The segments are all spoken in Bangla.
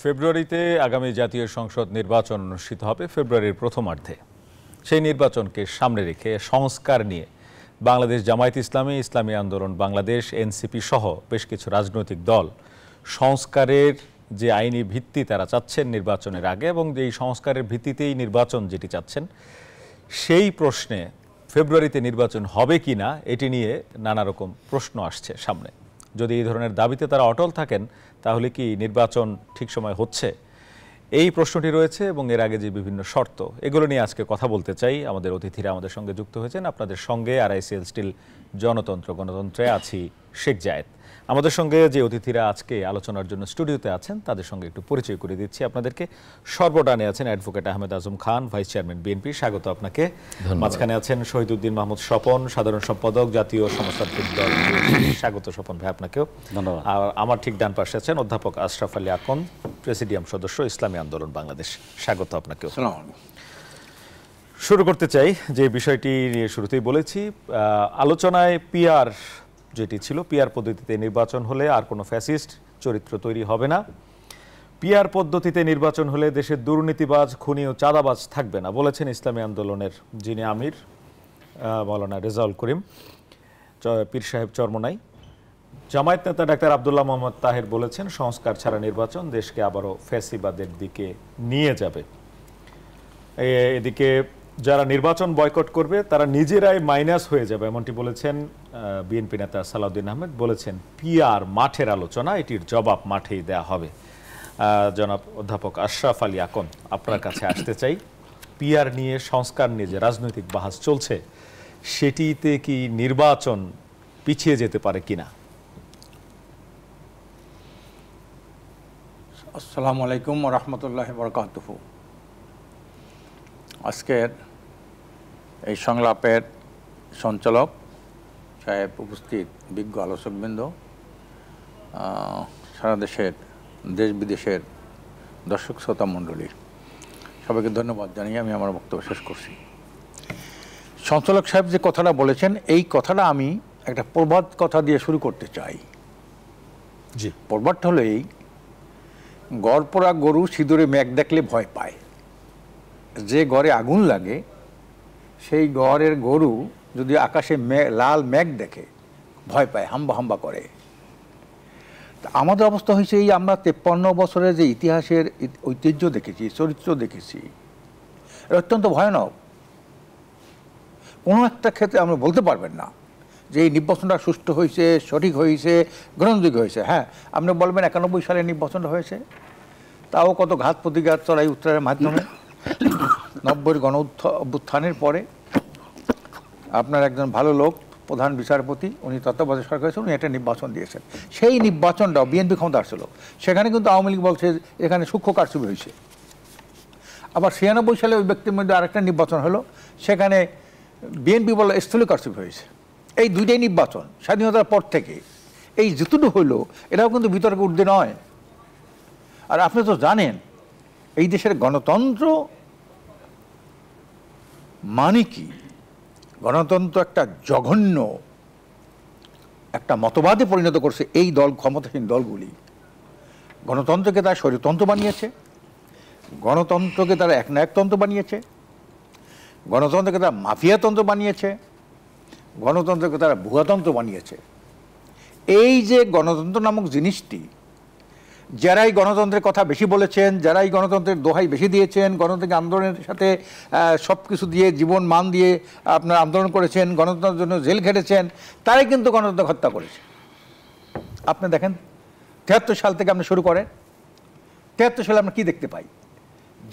ফেব্রুয়ারিতে আগামী জাতীয় সংসদ নির্বাচন অনুষ্ঠিত হবে ফেব্রুয়ারির প্রথমার্ধে। সেই নির্বাচনকে সামনে রেখে সংস্কার নিয়ে বাংলাদেশ জামায়াত ইসলামী, ইসলামী আন্দোলন বাংলাদেশ, এনসিপি সহ বেশ কিছু রাজনৈতিক দল সংস্কারের যে আইনি ভিত্তি তারা চাচ্ছেন নির্বাচনের আগে, এবং এই সংস্কারের ভিত্তিতেই নির্বাচন যেটি চাচ্ছেন, সেই প্রশ্নে ফেব্রুয়ারিতে নির্বাচন হবে কি না এটি নিয়ে নানা রকম প্রশ্ন আসছে সামনে। যদি এই ধরনের দাবিতে তারা অটল থাকেন তাহলে কি নির্বাচন ঠিক সময় হচ্ছে, এই প্রশ্নটি রয়েছে। এবং এর আগে যে বিভিন্ন শর্ত, এগুলো নিয়ে আজকে কথা বলতে চাই। আমাদের অতিথিরা আমাদের সঙ্গে যুক্ত হয়েছেন। আপনাদের সঙ্গে আরআইসিএল স্টিল গণতন্ত্রে আছি শেখ জায়েদ। আমাদের সঙ্গে যে অতিথিরা আজকে আলোচনার জন্য স্টুডিওতে আছেন তাদের সঙ্গে একটু পরিচয় করে দিচ্ছি আপনাদেরকে। সর্বডানে আছেন advocate Ahmed Azam Khan, vice chairman BNP, স্বাগত আপনাকে। মাঝখানে আছেন শহীদুদ্দিন মাহমুদ স্বপন, সাধারণ সম্পাদক জাতীয় সমাজতান্ত্রিক দল, স্বাগত স্বপন ভাই আপনাকেও। ধন্যবাদ। আর আমার ঠিক ডান পাশে আছেন অধ্যাপক আশরাফ আলী আকন, প্রেসিডিয়াম সদস্য, ইসলামী আন্দোলন বাংলাদেশ, স্বাগত আপনাকেও। শুরু করতে চাই যে বিষয়টি নিয়ে শুরুতেই বলেছি, আলোচনায় পিআর যেটি ছিল, পিআর পদ্ধতিতে নির্বাচন হলে আর কোনো ফ্যাসিস্ট চরিত্র তৈরি হবে না। পিআর পদ্ধতিতে নির্বাচন হলে দেশের দুর্নীতিবাজ, খুনি ও চাঁদাবাজ থাকবে না বলেছেন ইসলামী আন্দোলনের যিনি আমির মাওলানা রেজাউল করিম পীর সাহেব চরমনাই। জামায়াত নেতা ডাক্তার আব্দুল্লাহ মোহাম্মদ তাহের বলেছেন সংস্কার ছাড়া নির্বাচন দেশকে আবারও ফ্যাসিবাদের দিকে নিয়ে যাবে। এদিকে যারা নির্বাচন বয়কট করবে তারা নিজেরাই মাইনাস হয়ে যাবে, এমনটি বলেছেন বিএনপি নেতা সালাউদ্দিন আহমেদ। বলেছেন পিআর মাঠের আলোচনা, এটির জবাব মাঠেই দেয়া হবে। জনাব অধ্যাপক আশরাফ আলী আকন, আপনার কাছে আসতে চাই। পিআর নিয়ে, সংস্কার নিয়ে যে রাজনৈতিক বাহাস চলছে, সেটিতে কি নির্বাচন পিছিয়ে যেতে পারে কিনা? আসসালামু আলাইকুম ওয়া রাহমাতুল্লাহি ওয়া বারাকাতুহু। আজকের এই সংলাপের সঞ্চালক সাহেব, উপস্থিত বিজ্ঞ আলোচকবৃন্দ, সারা দেশের দেশ বিদেশের দর্শক শ্রোতা মণ্ডলী, সবাইকে ধন্যবাদ জানিয়ে আমি আমার বক্তব্য শেষ করছি। সঞ্চালক সাহেব যে কথাটা বলেছেন, এই কথাটা আমি একটা প্রবাদ কথা দিয়ে শুরু করতে চাই। জি, প্রবাদটা হলো এই: গড়পড়া গরু সিঁদুরে মেঘ দেখলে ভয় পায়। যে ঘরে আগুন লাগে সেই ঘরের গরু যদি আকাশে লাল মেঘ দেখে ভয় পায়, হাম্বা হাম্বা করে। আমাদের অবস্থা হয়েছে এই, আমরা 53 বছরের যে ইতিহাসের ঐতিহ্য দেখেছি, চরিত্র দেখেছি, অত্যন্ত ভয়ানক। কোনো একটা ক্ষেত্রে আমরা বলতে পারবেন না যে এই নির্বাচনটা সুষ্ঠু হয়েছে, সঠিক হয়েছে, গ্রহণযোগ্য হয়েছে। হ্যাঁ, আপনি বলবেন 91 সালে নির্বাচনটা হয়েছে, তাও কত ঘাত প্রতিঘাত চড়াই উত্তরের মাধ্যমে। 90-এর গণ অভ্যুত্থানের পরে আপনার একজন ভালো লোক, প্রধান বিচারপতি, উনি তত্ত্বাবধায়ক সরকার হয়েছে, উনি একটা নির্বাচন দিয়েছেন। সেই নির্বাচনটাও বিএনপি ক্ষমতা আসছিল, সেখানে কিন্তু আওয়ামী লীগ বলছে এখানে সূক্ষ্ম কারচুপি হয়েছে। আবার 96 সালে ওই ব্যক্তির মধ্যে আরেকটা নির্বাচন হলো, সেখানে বিএনপি বলে স্থূল কারচুপি হয়েছে। এই দুইটাই নির্বাচন স্বাধীনতার পর থেকে এই যেটুকু হইল, এটাও কিন্তু বিতর্কে ঊর্ধ্বে নয়। আর আপনি তো জানেন এই দেশের গণতন্ত্র মানে কি। গণতন্ত্র একটা জঘন্য একটা মতবাদে পরিণত করছে এই দল, ক্ষমতাসীন দলগুলি। গণতন্ত্রকে তারা স্বৈরতন্ত্র বানিয়েছে, গণতন্ত্রকে তারা একনায়কতন্ত্র বানিয়েছে, গণতন্ত্রকে তারা মাফিয়াতন্ত্র বানিয়েছে, গণতন্ত্রকে তারা ভুয়াতন্ত্র বানিয়েছে। এই যে গণতন্ত্র নামক জিনিসটি, যারাই গণতন্ত্রের কথা বেশি বলেছেন, যারাই গণতন্ত্রের দোহাই বেশি দিয়েছেন, গণতান্ত্রিক আন্দোলনের সাথে সব কিছু দিয়ে, জীবন মান দিয়ে আপনার আন্দোলন করেছেন, গণতন্ত্রের জন্য জেল খেটেছেন, তারাই কিন্তু গণতন্ত্র হত্যা করেছে। আপনি দেখেন 73 সাল থেকে আপনি শুরু করেন, 73 সালে আমরা কী দেখতে পাই?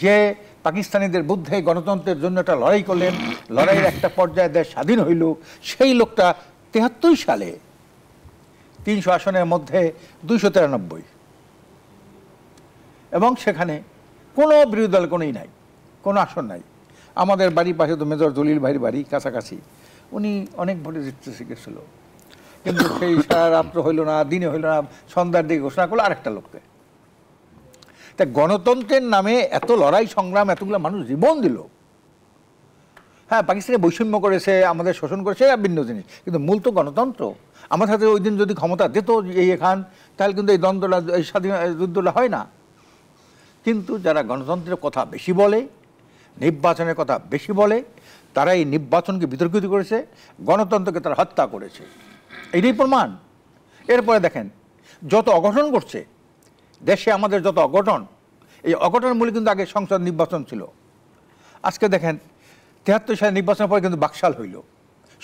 যে পাকিস্তানিদের বিরুদ্ধে গণতন্ত্রের জন্য একটা লড়াই করলেন, লড়াইয়ের একটা পর্যায়ে দেশ স্বাধীন হইল, সেই লোকটা 73 সালে 300 আসনের মধ্যে 293, এবং সেখানে কোনো বিরোধী দল কোনোই নাই, কোনো আসন নাই। আমাদের বাড়ির পাশে তো মেজর জলিল ভাইয়ের বাড়ি কাছাকাছি, উনি অনেক ভোটে জিততে শিখেছিল, কিন্তু সেই সারা রাত্র হইল না, দিনে হইল না, সন্ধ্যার দিকে ঘোষণা করলো আরেকটা লোককে। তা গণতন্ত্রের নামে এত লড়াই সংগ্রাম, এতগুলো মানুষ জীবন দিল। হ্যাঁ, পাকিস্তানে বৈষম্য করেছে, আমাদের শোষণ করেছে, ভিন্ন জিনিস, কিন্তু মূল তো গণতন্ত্র। আমার সাথে ওই দিন যদি ক্ষমতা দিত এই খান, তাহলে কিন্তু এই দ্বন্দ্বটা, এই স্বাধীন যুদ্ধটা হয় না। কিন্তু যারা গণতন্ত্রের কথা বেশি বলে, নির্বাচনের কথা বেশি বলে, তারা এই নির্বাচনকে বিতর্কিত করেছে, গণতন্ত্রকে তারা হত্যা করেছে। এটাই প্রমাণ। এরপরে দেখেন যত অঘটন করছে দেশে, আমাদের যত অঘটন, এই অঘটনের মূলে কিন্তু আগে সংসদ নির্বাচন ছিল। আজকে দেখেন 73 সালে নির্বাচনের পরে কিন্তু বাকশাল হইল,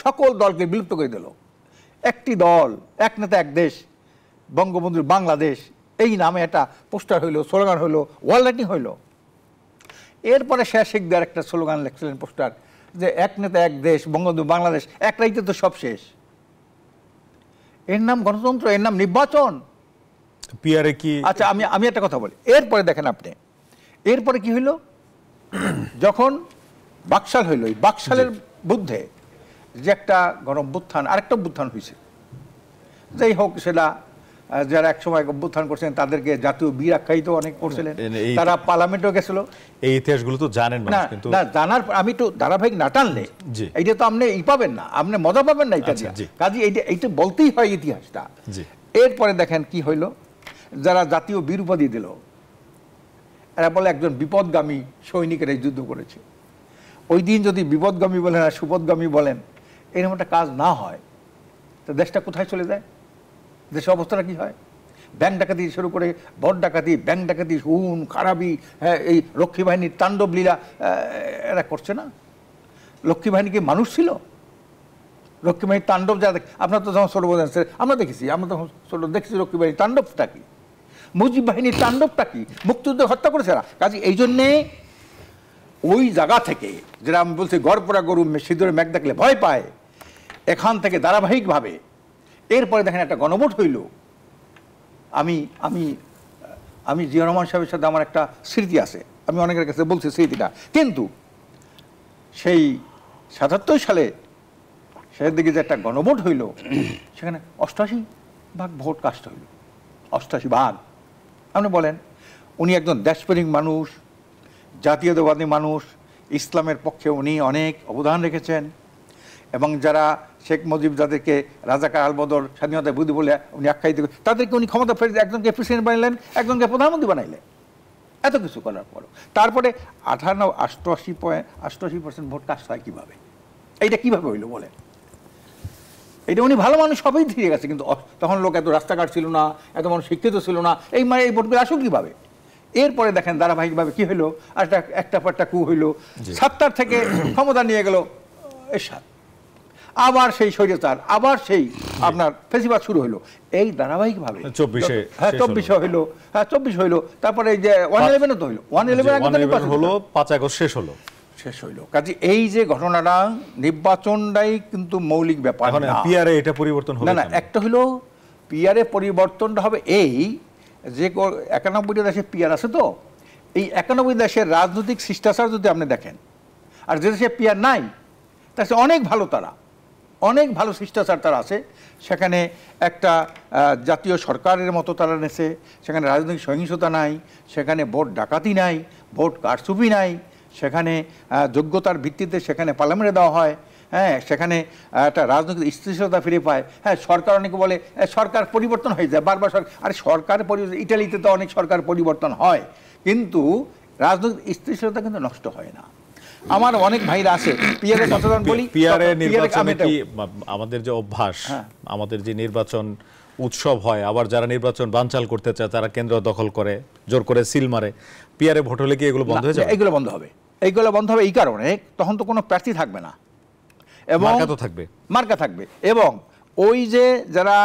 সকল দলকে বিলুপ্ত করে দিল। একটি দল, এক নেতা এক দেশ, বঙ্গবন্ধুর বাংলাদেশ, এই নামে একটা পোস্টার হইল, স্লোগান হইল, ওয়াল রাইটিং হইল। এরপরে শেখ শিকদার একটা স্লোগান লিখছিলেন, পোস্টার, যে এক নেতা এক দেশ, বঙ্গবন্ধু বাংলাদেশ, এক রাইতে তো সব শেষ। এর নাম গণতন্ত্র, এর নাম নির্বাচন। পিআরএ কি? আচ্ছা, আমি একটা কথা বলি। এরপরে দেখেন আপনি, এরপরে কি হইল, যখন বাকশাল হইল, এই বাকশালের বুদ্ধে যে একটা গণঅভ্যুত্থান, আরেকটা অভ্যুত্থান হয়েছে। যাই হোক, সেটা যারা একসময় অভ্যুত্থান করছেন তাদেরকে জাতীয় বীর আখ্যায়িত অনেক করছিলেন, তারা পার্লামেন্টও গেছিল। এই ইতিহাসগুলো তো জানেন না, কিন্তু না জানার, আমি একটু ধারাবাহিক না টানলে এইটা তো আপনি পাবেন না, আপনি মজা পাবেন না। এটা কাজে এইটা বলতেই হয় ইতিহাসটা। এরপরে দেখেন কি হইল, যারা জাতীয় বীর উপাধি দিল, এরা বলে একজন বিপদগামী সৈনিকের এই যুদ্ধ করেছে। ওই দিন যদি বিপদগামী বলেন আর সুপদগামী বলেন, এরকম একটা কাজ না হয়, তো দেশটা কোথায় চলে যায়? দেশের অবস্থাটা কি হয়? ব্যাংক ডাকাতি শুরু করে ভোট ডাকাতি, ব্যাংক ডাকাতি, খুন খারাপি, হ্যাঁ, এই লক্ষ্মী বাহিনীর তাণ্ডব লীলা এরা করছে না। লক্ষ্মী বাহিনী কি মানুষ ছিল? লক্ষ্মী বাহিনীর তাণ্ডব যারা আপনার তো যখন ছোট বোঝেন, আমরা দেখেছি, আমরা তখন ছোট দেখেছি লক্ষ্মী বাহিনীর তাণ্ডবটা কি, মুজিব বাহিনীর তাণ্ডবটা কি, মুক্তিযুদ্ধ হত্যা করেছে না। কাজে এই জন্যে ওই জায়গা থেকে, যেটা আমি বলছি গড়পড়া গরু সিঁদুরে মেঘ দেখলে ভয় পায়, এখান থেকে ধারাবাহিকভাবে এরপরে দেখেন একটা গণভোট হইল। আমি আমি আমি জিয়া রহমান সাহেবের সাথে আমার একটা স্মৃতি আছে, আমি অনেকের কাছে বলছি স্মৃতিটা, কিন্তু সেই 77 সালে শেষের দিকে যে একটা গণভোট হইল, সেখানে 88% ভোট কাস্ট হইল। 88%। আপনি বলেন, উনি একজন দেশপ্রেমিক মানুষ, জাতীয়তাবাদী মানুষ, ইসলামের পক্ষে উনি অনেক অবদান রেখেছেন, এবং যারা শেখ মুজিব যাদেরকে রাজাকার আলবদর স্বাধীনতা বিরোধী বলে উনি আখ্যায়িত, তাদেরকে উনি ক্ষমতা ফেরত একজনকে প্রেসিডেন্ট বানাইলেন, একজনকে প্রধানমন্ত্রী বানাইলেন। এত কিছু করার পর তারপরে 88% ভোট কাস্ট হয় কীভাবে? এইটা কীভাবে হইলো বলেন? এটা উনি ভালো মানুষ, সবাই ঠিক আছে, কিন্তু তখন লোক এত রাস্তাঘাট ছিল না, এত মানুষ শিক্ষিত ছিল না, এই ভোটগুলো আসুক কীভাবে? এরপরে দেখেন ধারাবাহিকভাবে কি হইলো, আর একটা পর একটা কু হইলো। 70 থেকে ক্ষমতা নিয়ে গেল এরশাদ, আবার সেই স্বৈরাচার, আবার সেই আপনার ফেসিবাদ শুরু হইলো। এই ধারাবাহিকভাবে 24 হইলো, হ্যাঁ 24 হইলো, তারপরে এই যে 111 তো হইলো, 111 হলো, 5 আগস্ট শেষ হইলো। কাজে এই যে ঘটনাটা, নির্বাচনটাই কিন্তু মৌলিক ব্যাপার না। পিআরএ এটা পরিবর্তন হবে না, একটা হইলো পিআরএ পরিবর্তনটা হবে এই যে 91টা দেশে পিআর আছে, তো এই 91 দেশের রাজনৈতিক শিষ্টাচার যদি আপনি দেখেন, আর যে দেশে পিআর নাই তার অনেক ভালো, তারা অনেক ভালো শিষ্টাচার তারা আছে। সেখানে একটা জাতীয় সরকারের মতো তারা নেছে, সেখানে রাজনৈতিক সহিংসতা নাই, সেখানে ভোট ডাকাতি নাই, ভোট কারচুপি নাই, সেখানে যোগ্যতার ভিত্তিতে সেখানে পার্লামেন্টে দেওয়া হয়, হ্যাঁ, সেখানে একটা রাজনৈতিক স্থিতিশীলতা ফিরে পায়। হ্যাঁ, সরকার অনেকে বলে সরকার পরিবর্তন হয়ে যায় বারবার, সরকার পরিবর্তন, ইটালিতে তো অনেক সরকার পরিবর্তন হয়, কিন্তু রাজনৈতিক স্থিতিশীলতা কিন্তু নষ্ট হয় না। আমার অনেক ভাইরা আছে পিআরএ কতজন বলি, পিআরএ নির্বাচনে কি আমাদের যে অভ্যাস, আমাদের যে নির্বাচন উৎসব হয়, আবার যারা নির্বাচন বানচাল করতে চায় তারা কেন্দ্র দখল করে, জোর করে সিল মারে, পিআরএ ভোট হলে কি এগুলো বন্ধ হয়ে যাবে? এগুলো বন্ধ হবে, এইগুলো বন্ধ হবে এই কারণে, তখন তো কোনো প্রার্থী থাকবে না, এবং মার্কা থাকবে, এবং ওই যে যারা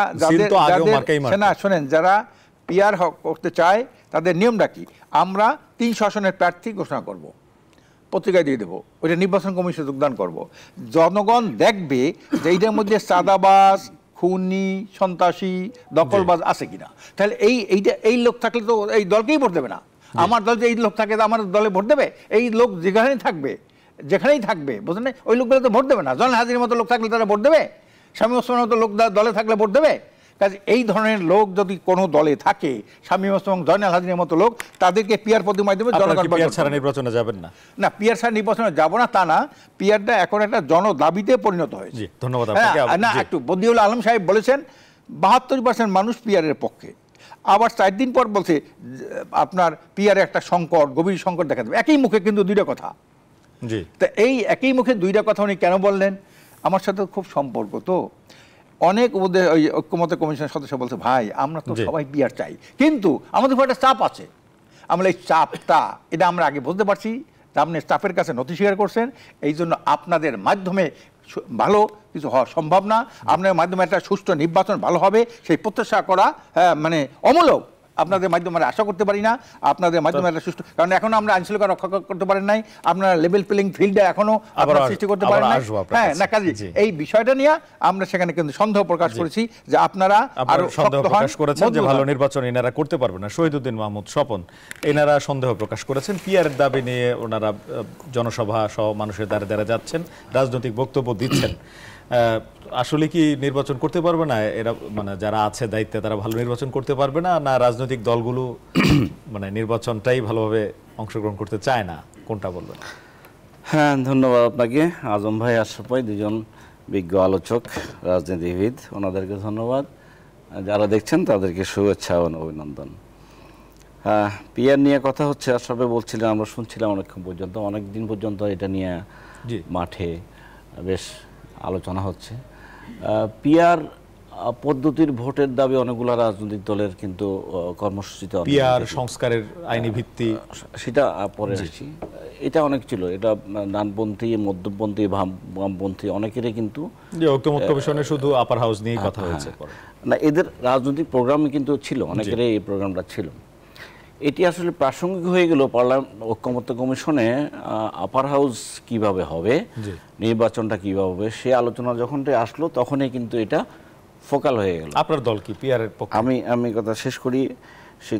শোনেন, যারা পিআর করতে চায় তাদের নিয়মটা কি, আমরা 300 আসনের প্রার্থী ঘোষণা করব, পত্রিকায় দিয়ে দেবো, ওইটা নির্বাচন কমিশনে যোগদান করব। জনগণ দেখবে যে এইটার মধ্যে চাঁদাবাজ, খুনি, সন্ত্রাসী, দখলবাজ আছে কিনা। তাহলে এই লোক থাকলে তো এই দলকেই ভোট দেবে না। আমার দল যে এই লোক থাকে, আমার দলে ভোট দেবে? এই লোক যেখানেই থাকবে বুঝলেন, ওই লোকগুলো তো ভোট দেবে না। জয়নাল হাজির মতো লোক থাকলে তারা ভোট দেবে? শামীম ওসমানের মতো লোক দলে থাকলে ভোট দেবে? কাজে এই ধরনের লোক যদি কোনো দলে থাকে, শামীম ওসমান, জয়নাল হাজিরের মতো লোক, তাদেরকে পিআর পদ্ধতির মাধ্যমে জনগণ ছাড়া নির্বাচনে যাবেন না। না, পিআর ছাড়া নির্বাচনে যাব না তা না, পিআরটা এখন একটা জনদাবিতে পরিণত হয়েছে। ধন্যবাদ। না, একটু বদিউল আলম সাহেব বলেছেন 72% মানুষ পিআরের পক্ষে, আবার 4 দিন পর বলছে আপনার পিয়ারে একটা সংকট, গভীর সংকট দেখা দেবে। একই মুখে কিন্তু দুইটা কথা। জি, তা এই একই মুখে দুইটা কথা উনি কেন বললেন? আমার সাথে খুব সম্পর্ক তো, অনেক ওদের ওই ঐক্যমত্য কমিশনের সদস্য বলছে ভাই আমরা তো সবাই পিয়ার চাই, কিন্তু আমাদের উপর একটা চাপ আছে। আমরা এই চাপটা এটা আমরা আগে বুঝতে পারছি, আপনি স্টাফের কাছে নথি স্বীকার করছেন, এই জন্য আপনাদের মাধ্যমে ভালো কিছু হওয়া সম্ভব না, আপনাদের মাধ্যমে একটা সুষ্ঠু নির্বাচন ভালো হবে সেই প্রত্যাশা করা মানে অমূলক। আপনাদের মাধ্যমে আমরা আশা করতে পারি না, আপনাদের মাধ্যমে একটা সুষ্ঠু, কারণ এখনো আমরা আইন শৃঙ্খলা রক্ষা করতে পারেন নাই, আপনারা লেভেল প্লেইং ফিল্ডে এখনো আপনারা সৃষ্টি করতে পারেন নাই। হ্যাঁ না, কাজে এই বিষয়টা নিয়ে আমরা সেখানে কিন্তু সন্দেহ প্রকাশ করেছি যে আপনারা আরো সন্দেহ প্রকাশ করেছেন যে ভালো নির্বাচন এনারা করতে পারবে না। শহীদউদ্দিন মাহমুদ স্বপন এনারা সন্দেহ প্রকাশ করেছেন, পিয়ারের দাবি নিয়ে ওনারা জনসভা সহ মানুষের দ্বারে দ্বারে যাচ্ছেন, রাজনৈতিক বক্তব্য দিচ্ছেন। আসলে কি নির্বাচন করতে পারবে না এরা, মানে যারা আছে দায়িত্বে তারা ভালো নির্বাচন করতে পারবে না, না রাজনৈতিক দলগুলো মানে নির্বাচনটাই ভালোভাবে অংশগ্রহণ করতে চায় না, কোনটা বলবেন? হ্যাঁ, ধন্যবাদ আপনাকে আজম ভাই, আশরাফ ভাই, দুজন বিজ্ঞ আলোচক, রাজনীতিবিদ, ওনাদেরকে ধন্যবাদ। যারা দেখছেন তাদেরকে শুভেচ্ছা ও অভিনন্দন। পিয়ার নিয়ে কথা হচ্ছে, আশরাফে বলছিলেন, আমরা শুনছিলাম অনেকক্ষণ পর্যন্ত, অনেক দিন পর্যন্ত এটা নিয়ে মাঠে বেশ আলোচনা হচ্ছে। পিয়ার পদ্ধতির ভোটের দাবি অনেকগুলো রাজনৈতিক দলের কিন্তু কর্মসূচিতে, পিয়ার সংস্কারের আইনি ভিত্তি, সেটা পরে আসছি। এটা অনেক ছিল, এটা ডানপন্থী, মধ্যপন্থী, বামপন্থী অনেকেরই কিন্তু, যে ঐক্যমত্য কমিশনে শুধু আপার হাউস নিয়েই কথা হয়েছে না, এদের রাজনৈতিক প্রোগ্রামে কিন্তু ছিল, অনেকেরই এই প্রোগ্রামটা ছিল। এটি আসলে প্রাসঙ্গিক হয়ে গেল ঐক্যমত্য কমিশনে আপার হাউস কিভাবে হবে, নির্বাচনটা কিভাবে হবে, সে আলোচনা যখন আসলো তখনই কিন্তু এটা ফোকাল হয়ে গেল। আপনার দল কি পিয়ারের পক্ষে? আমি কথা শেষ করি।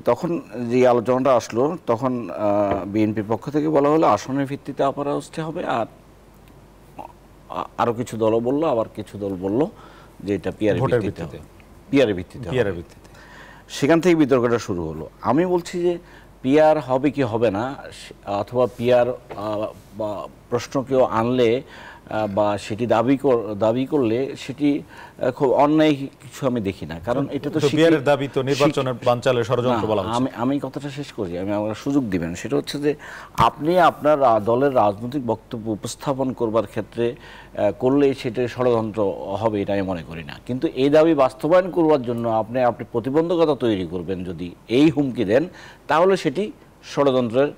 তখন যে আলোচনাটা আসলো তখন বিএনপির পক্ষ থেকে বলা হলো আসনের ভিত্তিতে আপার হাউসটা হবে, আর আরো কিছু দলও বললো, আবার কিছু দল বললো যে এটা পিয়ারের ভিত্তিতে। সেখান থেকে বিতর্কটা শুরু হলো। আমি বলছি যে পিয়ার হবে কি হবে না, অথবা পিয়ার প্রশ্ন কেউ আনলে বা সেটি দাবি করলে সেটি খুব অন্যায় কিছু আমি দেখি না, কারণ এটা তো পিয়ারের দাবি তো নির্বাচনের বানচালের ষড়যন্ত্র বলা হচ্ছে। আমি কথাটা শেষ করি, আমি আমার সুযোগ দিবেন। সেটা হচ্ছে যে আপনি আপনার দলের রাজনৈতিক বক্তব্য উপস্থাপন করবার ক্ষেত্রে করলে সেটা ষড়যন্ত্র হবে, এটা আমি মনে করি না। কিন্তু এই দাবি বাস্তবায়ন করবার জন্য আপনি প্রতিবন্ধকতা তৈরি করবেন, যদি এই হুমকি দেন, তাহলে সেটি ষড়যন্ত্রের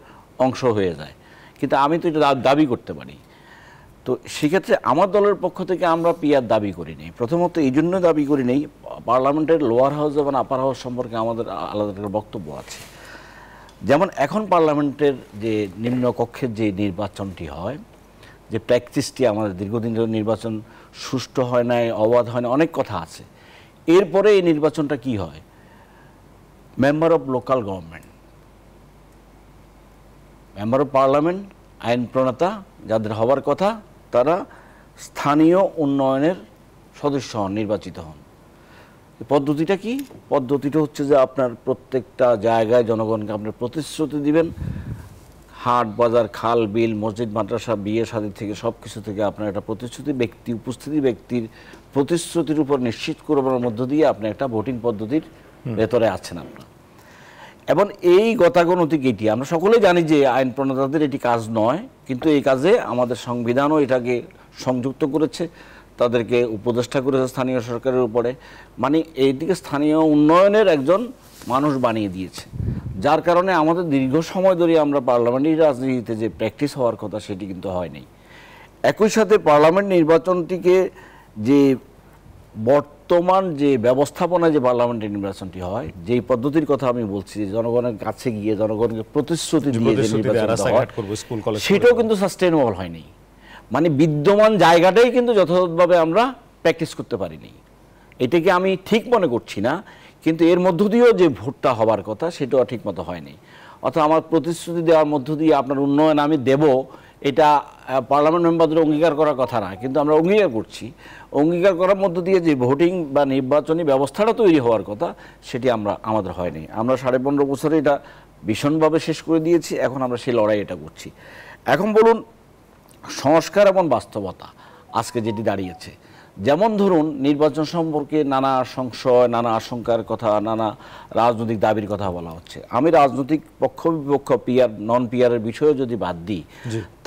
অংশ হয়ে যায়। কিন্তু আমি তো এটা দাবি করতে পারি। তো সেক্ষেত্রে আমার দলের পক্ষ থেকে আমরা পিয়ার দাবি করি নেই। প্রথমত এই জন্য দাবি করি নেই, পার্লামেন্টের লোয়ার হাউস এবং আপার হাউস সম্পর্কে আমাদের আলাদা একটা বক্তব্য আছে। যেমন এখন পার্লামেন্টের যে নিম্নকক্ষের যে নির্বাচনটি হয়, যে প্র্যাকটিসটি আমাদের দীর্ঘদিন ধরে নির্বাচন সুষ্ঠু হয় না, অবাধ হয় না, অনেক কথা আছে। এরপরে এই নির্বাচনটা কি হয়, member of local government, member of parliament, আইন প্রণেতা যাদের হবার কথা, তারা স্থানীয় উন্নয়নের সদস্য হন, নির্বাচিত হন। পদ্ধতিটা কি? পদ্ধতিটা হচ্ছে যে আপনার প্রত্যেকটা জায়গায় জনগণকে আপনি প্রতিশ্রুতি দিবেন, হাট বাজার, খাল বিল, মসজিদ মাদ্রাসা, বিয়ে শাদী থেকে সব কিছু থেকে আপনার একটা প্রতিশ্রুতি, ব্যক্তির প্রতিশ্রুতির উপর নিশ্চিত করবার মধ্য দিয়ে আপনি একটা ভোটিং পদ্ধতির ভেতরে আছেন আপনার। এবং এই গতাগণতিক এটি আমরা সকলেই জানি যে আইন প্রণেতাদের এটি কাজ নয়, কিন্তু এই কাজে আমাদের সংবিধানও এটাকে সংযুক্ত করেছে, তাদেরকে উপদেষ্টা করেছে স্থানীয় সরকারের উপরে, মানে এইদিকে স্থানীয় উন্নয়নের একজন মানুষ বানিয়ে দিয়েছে। যার কারণে আমাদের দীর্ঘ সময় ধরে আমরা পার্লামেন্টারি রাজনীতিতে যে প্র্যাকটিস হওয়ার কথা সেটি কিন্তু হয়নি। একই সাথে পার্লামেন্ট নির্বাচনটিকে যে বর্তমান যে ব্যবস্থাপনায় যে পার্লামেন্টের নির্বাচনটি হয়, যেই পদ্ধতির কথা আমি বলছি, জনগণের কাছে গিয়ে জনগণকে প্রতিশ্রুতি দিয়ে যে নির্বাচনটা হয়, সেটাও কিন্তু সাস্টেনেবল হয়নি। মানে বিদ্যমান জায়গাটাই কিন্তু যথাযথভাবে আমরা প্র্যাকটিস করতে পারিনি। এটাকে আমি ঠিক মনে করছি না, কিন্তু এর মধ্য দিয়েও যে ভোটটা হবার কথা সেটাও ঠিক মতো হয়নি। অর্থাৎ আমার প্রতিশ্রুতি দেওয়ার মধ্য দিয়ে আপনার উন্নয়ন আমি দেব, এটা পার্লামেন্ট মেম্বারদের অঙ্গীকার করার কথা না, কিন্তু আমরা অঙ্গীকার করছি। অঙ্গীকার করার মধ্য দিয়ে যে ভোটিং বা নির্বাচনী ব্যবস্থাটা তৈরি হওয়ার কথা সেটি আমাদের হয়নি। আমরা 15.5 বছরে এটা ভীষণভাবে শেষ করে দিয়েছি, এখন আমরা সেই লড়াই এটা করছি। এখন বলুন সংস্কার এবং বাস্তবতা আজকে যেটি দাঁড়িয়েছে, যেমন ধরুন নির্বাচন সম্পর্কে নানা সংশয়, নানা আশঙ্কার কথা, নানা রাজনৈতিক দাবির কথা বলা হচ্ছে। আমি রাজনৈতিক পক্ষ বিপক্ষ, পিয়ার নন পিয়ারের বিষয়ে যদি বাদ দিই,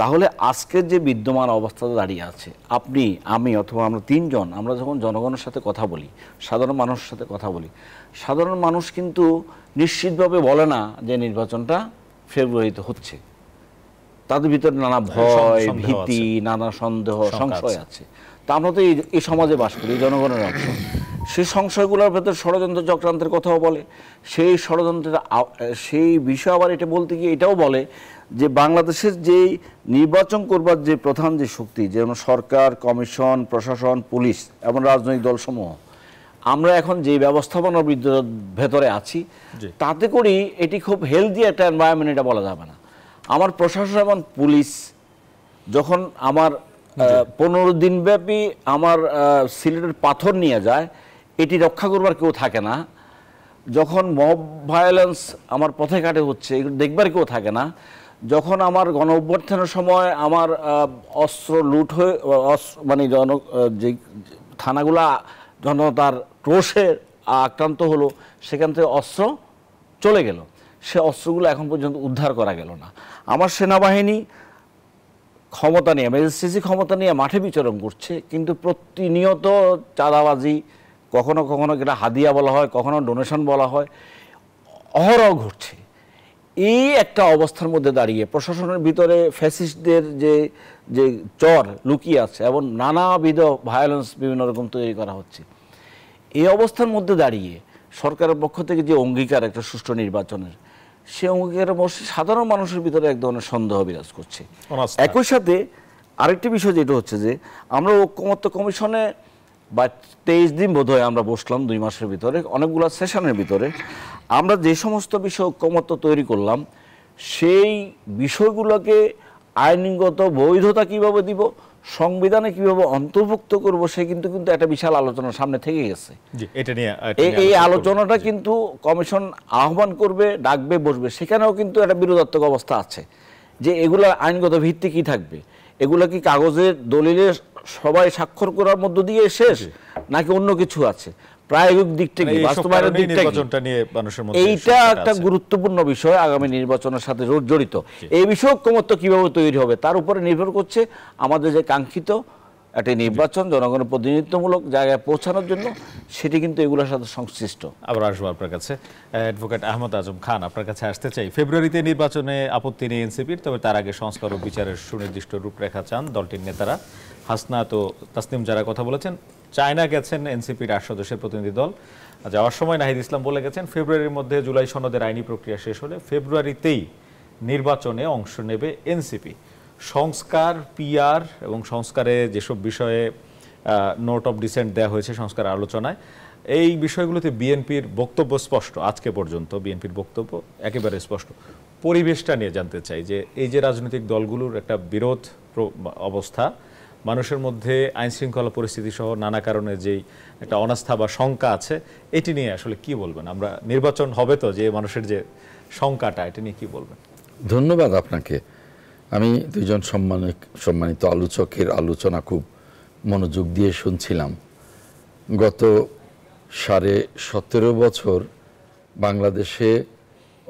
তাহলে আজকের যে বিদ্যমান অবস্থাতে দাঁড়িয়ে আছে, আপনি, আমি অথবা আমরা তিনজন, আমরা যখন জনগণের সাথে কথা বলি, সাধারণ মানুষের সাথে কথা বলি, সাধারণ মানুষ কিন্তু নিশ্চিতভাবে বলে না যে নির্বাচনটা ফেব্রুয়ারিতে হচ্ছে। তাদের ভিতরে নানা ভয়, ভীতি, নানা সন্দেহ, সংশয় আছে। তা আমরা তো এই সমাজে বাস করি, জনগণের অংশ। সেই সংশয়গুলোর ভেতরে ষড়যন্ত্র চক্রান্তের কথাও বলে। সেই ষড়যন্ত্রের সেই বিষয় আবার এটা বলতে গিয়ে এটাও বলে যে বাংলাদেশের যে নির্বাচন করবার যে প্রধান যে শক্তি, যেমন সরকার, কমিশন, প্রশাসন, পুলিশ এবং রাজনৈতিক দলসমূহ, আমরা এখন যে ব্যবস্থাপনার ভেতরে আছি, তাতে করেই এটি খুব হেলদি একটা এনভায়রনমেন্ট, এটা বলা যাবে না। আমার প্রশাসন এবং পুলিশ যখন আমার 15 দিন ব্যাপী আমার সিলেটের পাথর নিয়ে যায়, এটি রক্ষা করবার কেউ থাকে না। যখন মব ভায়োলেন্স আমার পথে ঘাটে হচ্ছে, এগুলো দেখবার কেউ থাকে না। যখন আমার গণ অভ্যুত্থানের সময় আমার অস্ত্র লুট হয়ে মানে যে থানাগুলা জনতার ক্রোশে আক্রান্ত হলো, সেখান থেকে অস্ত্র চলে গেল, সে অস্ত্রগুলো এখন পর্যন্ত উদ্ধার করা গেল না। আমার সেনাবাহিনী ক্ষমতা নিয়ে, ম্যাজিস্ট্রেসি ক্ষমতা নিয়ে মাঠে বিচরণ করছে, কিন্তু প্রতিনিয়ত চাঁদাবাজি, কখনো কখনো যেটা হাদিয়া বলা হয়, কখনো ডোনেশন বলা হয়, অহরহ ঘটছে। এই একটা অবস্থার মধ্যে দাঁড়িয়ে প্রশাসনের ভিতরে ফ্যাসিস্টদের যে চর লুকিয়ে আছে এবং নানাবিধ ভায়োলেন্স বিভিন্ন রকম তৈরি করা হচ্ছে, এই অবস্থার মধ্যে দাঁড়িয়ে সরকারের পক্ষ থেকে যে অঙ্গীকার একটা সুষ্ঠু নির্বাচনের, সে অঙ্গীকারের মধ্যে সাধারণ মানুষের ভিতরে এক ধরনের সন্দেহ বিরাজ করছে। একই সাথে আরেকটি বিষয় যেটা হচ্ছে যে আমরা ঐক্যমত্য কমিশনে বা 23 দিন বোধহয় আমরা বসলাম 2 মাসের ভিতরে, অনেকগুলো সেশনের ভিতরে আমরা যে সমস্ত বিষয় ঐক্যমত্য তৈরি করলাম, সেই বিষয়গুলোকে আইনগত বৈধতা কিভাবে দিব, সংবিধানে কিভাবে অন্তর্ভুক্ত করব, সে কিন্তু একটা বিশাল আলোচনার সামনে থেকে গেছে। এই আলোচনাটা কিন্তু কমিশন আহ্বান করবে, ডাকবে, বসবে, সেখানেও কিন্তু একটা বিরোধাত্মক অবস্থা আছে যে এগুলা আইনগত ভিত্তি কি থাকবে, এগুলা কি কাগজের দলিলে সবাই স্বাক্ষর করার মধ্য দিয়ে শেষ, নাকি অন্য কিছু আছে, প্রায়োগিক দিক থেকে, বাস্তবায়নের দিক থেকে। এইটা একটা গুরুত্বপূর্ণ বিষয়, আগামী নির্বাচনের সাথে জড়িত। এই বিষয়ে ঐক্যমত্য কিভাবে তৈরি হবে তার উপরে নির্ভর করছে আমাদের যে কাঙ্ক্ষিত একটা নির্বাচন জনগণের প্রতিনিধিত্বমূলক জায়গায় পৌঁছানোর জন্য, সেটি কিন্তু এগুলোর সাথে সংশ্লিষ্ট। আবার আসবো আপনার কাছে। অ্যাডভোকেট আহমদ আজম খান, আপনার কাছে আসতে চাই। ফেব্রুয়ারিতে নির্বাচনে আপত্তি নেই এনসিপির, তবে তার আগে সংস্কার ও বিচারের সুনির্দিষ্ট রূপরেখা চান দলটির নেতারা। হাসনাত ও তাসনিম যারা কথা বলেছেন, চায়না গেছেন এনসিপির 8 সদস্যের প্রতিনিধি দল। যাওয়ার সময় নাহিদ ইসলাম বলে গেছেন ফেব্রুয়ারির মধ্যে জুলাই সনদের আইনি প্রক্রিয়া শেষ হলে ফেব্রুয়ারিতেই নির্বাচনে অংশ নেবে এনসিপি। সংস্কার, পিআর এবং সংস্কারে যেসব বিষয়ে নোট অফ ডিসেন্ট দেওয়া হয়েছে সংস্কার আলোচনায়, এই বিষয়গুলোতে বিএনপির বক্তব্য স্পষ্ট। আজকে পর্যন্ত বিএনপির বক্তব্য একেবারে স্পষ্ট। পরিবেশটা নিয়ে জানতে চাই যে এই যে রাজনৈতিক দলগুলোর একটা বিরোধ অবস্থা, মানুষের মধ্যে আইন শৃঙ্খলা পরিস্থিতি সহ নানা কারণে যেই একটা অনাস্থা বা শঙ্কা আছে, এটি নিয়ে আসলে কি বলবেন? আমরা নির্বাচন হবে তো, যে মানুষের যে শঙ্কাটা, এটা নিয়ে কি বলবেন? ধন্যবাদ আপনাকে। আমি দুইজন সম্মানিত আলোচকের আলোচনা খুব মনোযোগ দিয়ে শুনছিলাম। গত 17.5 বছর বাংলাদেশে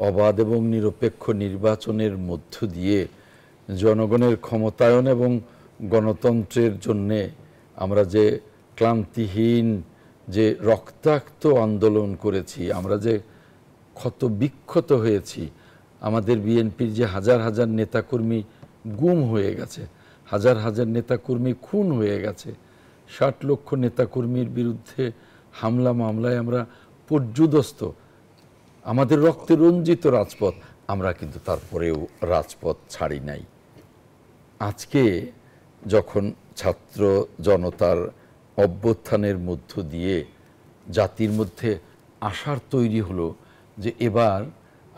অবাধ এবং নিরপেক্ষ নির্বাচনের মধ্য দিয়ে জনগণের ক্ষমতায়ন এবং গণতন্ত্রের জন্যে আমরা যে ক্লান্তিহীন যে রক্তাক্ত আন্দোলন করেছি, আমরা যে ক্ষত বিক্ষত হয়েছি, আমাদের বিএনপির যে হাজার হাজার নেতাকর্মী গুম হয়ে গেছে, হাজার হাজার নেতাকর্মী খুন হয়ে গেছে, 60 লক্ষ নেতাকর্মীর বিরুদ্ধে হামলা মামলায় আমরা পর্যুদস্ত, আমাদের রক্তে রঞ্জিত রাজপথ, আমরা কিন্তু তারপরেও রাজপথ ছাড়ি নাই। আজকে যখন ছাত্র জনতার অভ্যুত্থানের মধ্য দিয়ে জাতির মধ্যে আশার তৈরি হলো যে এবার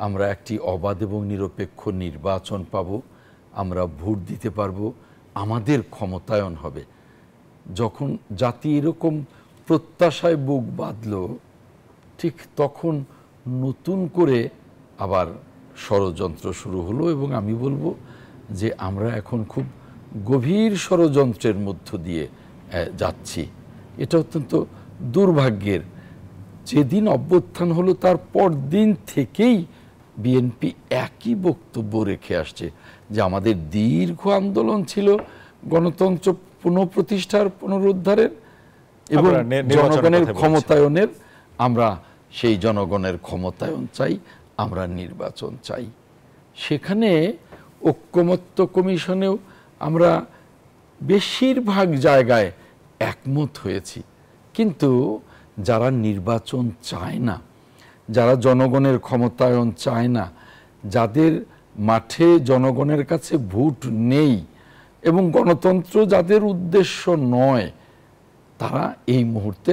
আমরা একটি অবাধ এবং নিরপেক্ষ নির্বাচন পাব, আমরা ভোট দিতে পারব, আমাদের ক্ষমতায়ন হবে, যখন জাতি এরকম প্রত্যাশায় বুক বাঁধল, ঠিক তখন নতুন করে আবার ষড়যন্ত্র শুরু হলো। এবং আমি বলবো যে আমরা এখন খুব গভীর ষড়যন্ত্রের মধ্য দিয়ে যাচ্ছি। এটা অত্যন্ত দুর্ভাগ্যের। যেদিন অভ্যুত্থান হলো তার পরদিন থেকেই বিএনপি একই বক্তব্য রেখে আসছে যে আমাদের দীর্ঘ আন্দোলন ছিল গণতন্ত্র পুনঃপ্রতিষ্ঠার, পুনরুদ্ধারের এবং জনগণের ক্ষমতায়নের। আমরা সেই জনগণের ক্ষমতায়ন চাই, আমরা নির্বাচন চাই। সেখানে ঐকমত্য কমিশনেও আমরা বেশিরভাগ জায়গায় একমত হয়েছি, কিন্তু যারা নির্বাচন চায় না, যারা জনগণের ক্ষমতায়ন চায় না, যাদের মাঠে জনগণের কাছে ভোট নেই এবং গণতন্ত্র যাদের উদ্দেশ্য নয়, তারা এই মুহূর্তে